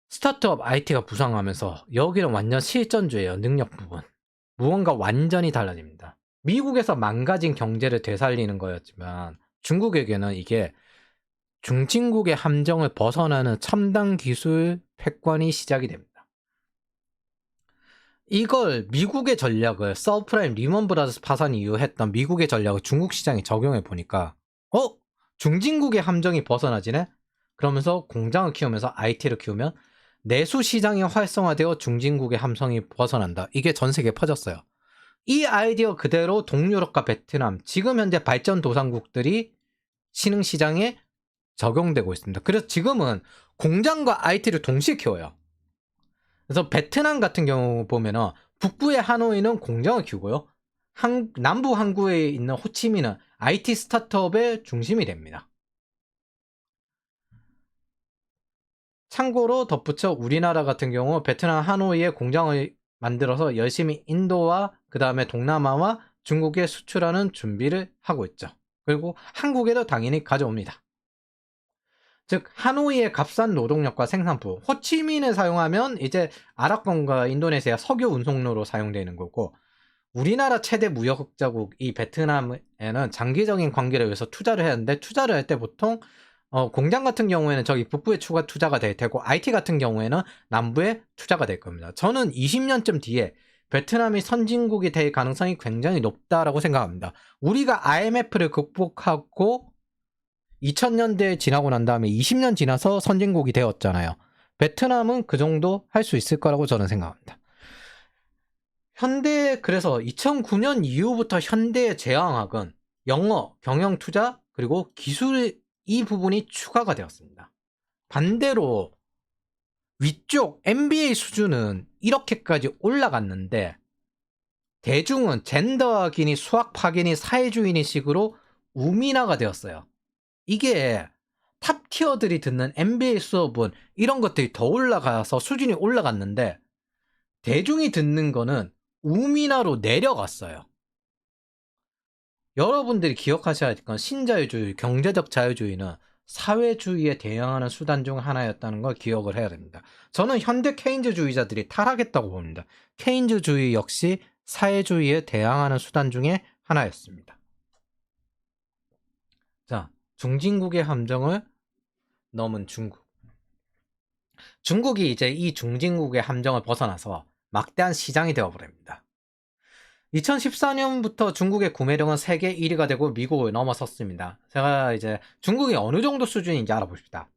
스타트업 IT가 부상하면서 여기는 완전 실전주예요. 능력 부분. 무언가 완전히 달라집니다. 미국에서 망가진 경제를 되살리는 거였지만 중국에게는 이게 중진국의 함정을 벗어나는 첨단 기술 획관이 시작이 됩니다. 이걸 미국의 전략을 서브프라임 리먼 브라더스 파산 이후 했던 미국의 전략을 중국 시장에 적용해 보니까 중진국의 함정이 벗어나지네? 그러면서 공장을 키우면서 IT를 키우면 내수 시장이 활성화되어 중진국의 함성이 벗어난다. 이게 전 세계에 퍼졌어요. 이 아이디어 그대로 동유럽과 베트남, 지금 현재 발전도상국들이 신흥시장에 적용되고 있습니다. 그래서 지금은 공장과 IT를 동시에 키워요. 그래서 베트남 같은 경우 보면은 북부의 하노이는 공장을 키우고요. 남부 항구에 있는 호치민은 IT 스타트업의 중심이 됩니다. 참고로 덧붙여 우리나라 같은 경우 베트남 하노이에 공장을 만들어서 열심히 인도와 그 다음에 동남아와 중국에 수출하는 준비를 하고 있죠. 그리고 한국에도 당연히 가져옵니다. 즉 하노이의 값싼 노동력과 생산품, 호치민을 사용하면 이제 아랍권과 인도네시아 석유 운송로로 사용되는 거고, 우리나라 최대 무역 흑자국 이 베트남에는 장기적인 관계를 위해서 투자를 해야 하는데, 투자를 할 때 보통 공장 같은 경우에는 저기 북부에 추가 투자가 될 테고, IT 같은 경우에는 남부에 투자가 될 겁니다. 저는 20년쯤 뒤에 베트남이 선진국이 될 가능성이 굉장히 높다라고 생각합니다. 우리가 IMF를 극복하고 2000년대 지나고 난 다음에 20년 지나서 선진국이 되었잖아요. 베트남은 그 정도 할 수 있을 거라고 저는 생각합니다. 그래서 2009년 이후부터 현대의 제왕학은 영어, 경영 투자, 그리고 기술, 이 부분이 추가가 되었습니다. 반대로 위쪽 MBA 수준은 이렇게까지 올라갔는데, 대중은 젠더학이니 수학파기니 사회주의니 식으로 우민화가 되었어요. 이게 탑티어들이 듣는 MBA 수업은 이런 것들이 더 올라가서 수준이 올라갔는데, 대중이 듣는 거는 우미나로 내려갔어요. 여러분들이 기억하셔야 할 건 신자유주의, 경제적 자유주의는 사회주의에 대응하는 수단 중 하나였다는 걸 기억을 해야 됩니다. 저는 현대 케인즈주의자들이 타락했다고 봅니다. 케인즈주의 역시 사회주의에 대항하는 수단 중에 하나였습니다. 자, 중진국의 함정을 넘은 중국. 중국이 이제 이 중진국의 함정을 벗어나서 막대한 시장이 되어버립니다. 2014년부터 중국의 구매량은 세계 1위가 되고 미국을 넘어섰습니다. 제가 이제 중국이 어느 정도 수준인지 알아봅시다.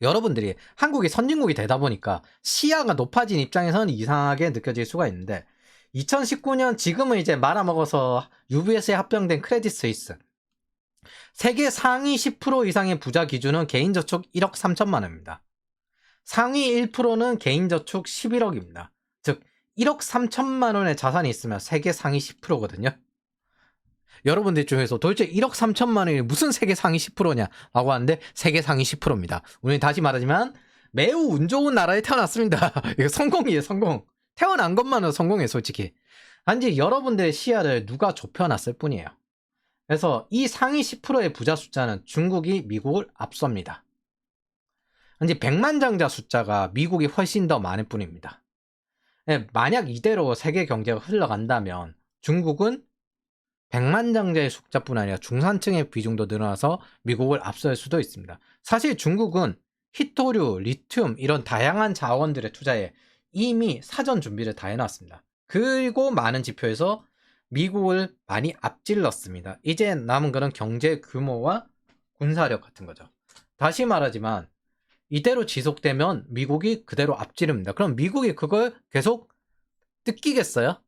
여러분들이 한국이 선진국이 되다 보니까 시야가 높아진 입장에서는 이상하게 느껴질 수가 있는데 2019년 지금은 이제 말아먹어서 UBS에 합병된 크레딧 스위스 세계 상위 10% 이상의 부자 기준은 개인저축 1억 3천만 원입니다. 상위 1%는 개인저축 11억입니다. 즉 1억 3천만 원의 자산이 있으면 세계 상위 10%거든요. 여러분들 중에서 도대체 1억 3천만 원이 무슨 세계 상위 10%냐라고 하는데 세계 상위 10%입니다. 우리 다시 말하지만 매우 운 좋은 나라에 태어났습니다. 이거 성공이에요, 성공. 태어난 것만은 성공이에요, 솔직히. 단지 여러분들의 시야를 누가 좁혀놨을 뿐이에요. 그래서 이 상위 10%의 부자 숫자는 중국이 미국을 앞섭니다. 단지 백만장자 숫자가 미국이 훨씬 더 많을 뿐입니다. 만약 이대로 세계 경제가 흘러간다면 중국은 백만장자의 숫자뿐 아니라 중산층의 비중도 늘어나서 미국을 앞설 수도 있습니다. 사실 중국은 히토류, 리튬 이런 다양한 자원들의 투자에 이미 사전 준비를 다 해놨습니다. 그리고 많은 지표에서 미국을 많이 앞질렀습니다. 이제 남은 거는 경제 규모와 군사력 같은 거죠. 다시 말하지만 이대로 지속되면 미국이 그대로 앞지릅니다. 그럼 미국이 그걸 계속 뜯기겠어요?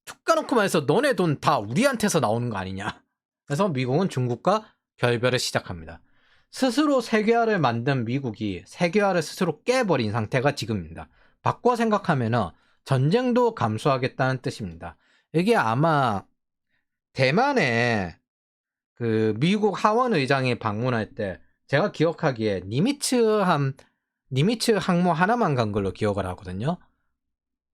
툭 까놓고 말해서 너네 돈 다 우리한테서 나오는 거 아니냐. 그래서 미국은 중국과 결별을 시작합니다. 스스로 세계화를 만든 미국이 세계화를 스스로 깨버린 상태가 지금입니다. 바꿔 생각하면 전쟁도 감수하겠다는 뜻입니다. 이게 아마 대만에 그 미국 하원 의장이 방문할 때 제가 기억하기에 니미츠 항모 하나만 간 걸로 기억을 하거든요.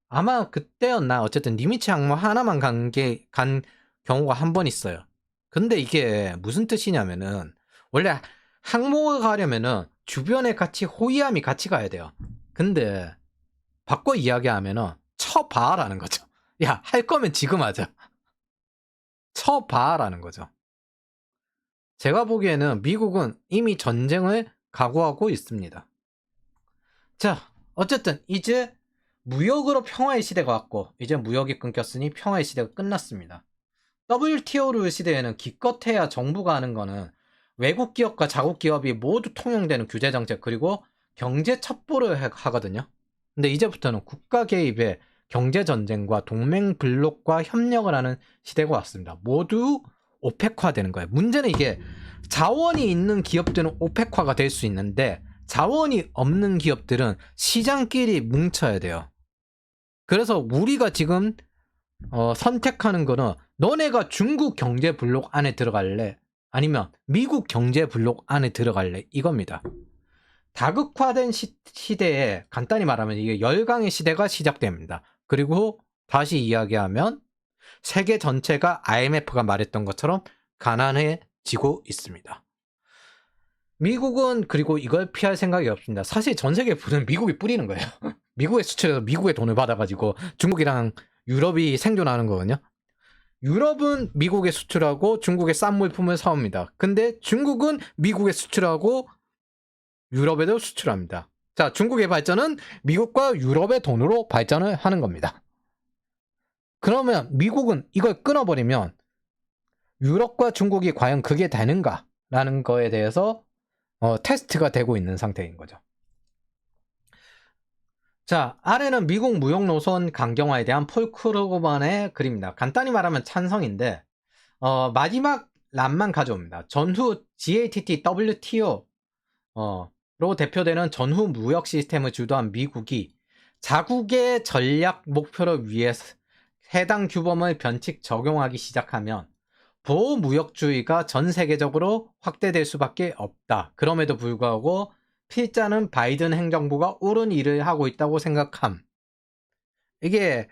아마 그때였나 어쨌든 니미츠 항모 하나만 간 경우가 한 번 있어요. 근데 이게 무슨 뜻이냐면은 원래 항모가 가려면은 주변에 같이 호위함이 같이 가야 돼요. 근데 바꿔 이야기하면은 쳐봐라는 거죠. 야, 할 거면 지금 하자. 쳐봐라는 거죠. 제가 보기에는 미국은 이미 전쟁을 각오하고 있습니다. 자, 어쨌든 이제 무역으로 평화의 시대가 왔고 이제 무역이 끊겼으니 평화의 시대가 끝났습니다. WTO 룰 시대에는 기껏해야 정부가 하는 거는 외국 기업과 자국 기업이 모두 통용되는 규제 정책 그리고 경제 첩보를 하거든요. 근데 이제부터는 국가 개입에 경제 전쟁과 동맹 블록과 협력을 하는 시대가 왔습니다. 모두 오펙화 되는 거예요. 문제는 이게 자원이 있는 기업들은 오펙화가 될 수 있는데 자원이 없는 기업들은 시장끼리 뭉쳐야 돼요. 그래서 우리가 지금 선택하는 거는 너네가 중국 경제 블록 안에 들어갈래? 아니면 미국 경제 블록 안에 들어갈래? 이겁니다. 다극화된 시대에 간단히 말하면 이게 열강의 시대가 시작됩니다. 그리고 다시 이야기하면 세계 전체가 IMF가 말했던 것처럼 가난해지고 있습니다. 미국은 그리고 이걸 피할 생각이 없습니다. 사실 전 세계 부는 미국이 뿌리는 거예요. 미국에 수출해서 미국의 돈을 받아가지고 중국이랑 유럽이 생존하는 거거든요. 유럽은 미국에 수출하고 중국의 싼 물품을 사옵니다. 근데 중국은 미국에 수출하고 유럽에도 수출합니다. 자, 중국의 발전은 미국과 유럽의 돈으로 발전을 하는 겁니다. 그러면 미국은 이걸 끊어버리면 유럽과 중국이 과연 그게 되는가라는 거에 대해서 테스트가 되고 있는 상태인 거죠. 자, 아래는 미국 무역 노선 강경화에 대한 폴 크루그만의 글입니다. 간단히 말하면 찬성인데 마지막 란만 가져옵니다. 전후 GATT, WTO 로 대표되는 전후 무역 시스템을 주도한 미국이 자국의 전략 목표를 위해서 해당 규범을 변칙 적용하기 시작하면 보호무역주의가 전 세계적으로 확대될 수밖에 없다. 그럼에도 불구하고 필자는 바이든 행정부가 옳은 일을 하고 있다고 생각함. 이게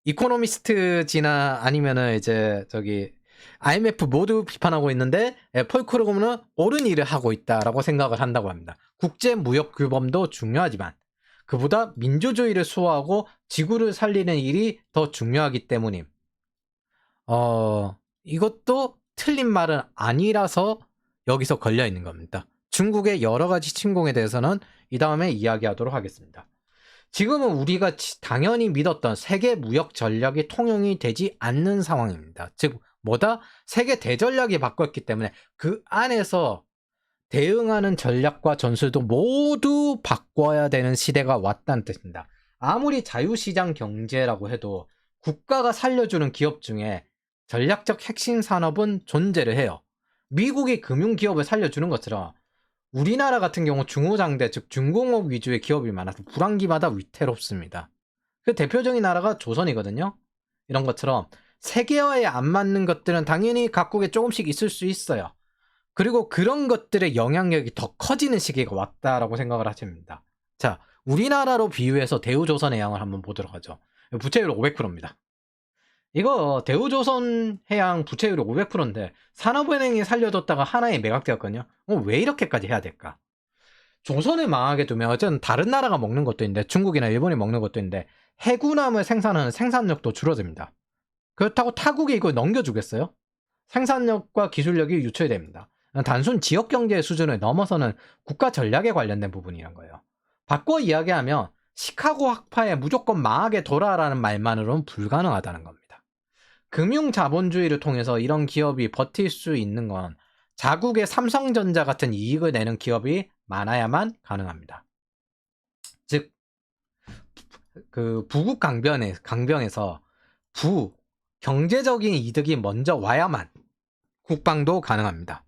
이코노미스트지나 아니면은 이제 저기 IMF 모두 비판하고 있는데 폴크루그는 옳은 일을 하고 있다라고 생각을 한다고 합니다. 국제 무역 규범도 중요하지만 그보다 민주주의를 수호하고 지구를 살리는 일이 더 중요하기 때문임. 이것도 틀린 말은 아니라서 여기서 걸려 있는 겁니다. 중국의 여러 가지 침공에 대해서는 이 다음에 이야기하도록 하겠습니다. 지금은 우리가 당연히 믿었던 세계 무역 전략이 통용이 되지 않는 상황입니다. 즉 뭐다? 세계 대전략이 바뀌었기 때문에 그 안에서 대응하는 전략과 전술도 모두 바꿔야 되는 시대가 왔다는 뜻입니다. 아무리 자유시장 경제라고 해도 국가가 살려주는 기업 중에 전략적 핵심 산업은 존재를 해요. 미국이 금융기업을 살려주는 것처럼 우리나라 같은 경우 중후장대 즉 중공업 위주의 기업이 많아서 불황기마다 위태롭습니다. 그 대표적인 나라가 조선이거든요. 이런 것처럼 세계화에 안 맞는 것들은 당연히 각국에 조금씩 있을 수 있어요. 그리고 그런 것들의 영향력이 더 커지는 시기가 왔다라고 생각을 하십니다. 자, 우리나라로 비유해서 대우조선해양을 한번 보도록 하죠. 부채율 500%입니다. 이거 대우조선해양 부채율이 500%인데 산업은행이 살려줬다가 하나에 매각되었거든요. 왜 이렇게까지 해야 될까? 조선을 망하게 두면 어쨌든 다른 나라가 먹는 것도 있는데 중국이나 일본이 먹는 것도 있는데 해군함을 생산하는 생산력도 줄어듭니다. 그렇다고 타국이 이걸 넘겨주겠어요? 생산력과 기술력이 유출됩니다. 단순 지역경제의 수준을 넘어서는 국가 전략에 관련된 부분이란 거예요. 바꿔 이야기하면 시카고 학파에 무조건 망하게 돌아라는 말만으로는 불가능하다는 겁니다. 금융자본주의를 통해서 이런 기업이 버틸 수 있는 건 자국의 삼성전자 같은 이익을 내는 기업이 많아야만 가능합니다. 즉, 그 부국 강병에서 경제적인 이득이 먼저 와야만 국방도 가능합니다.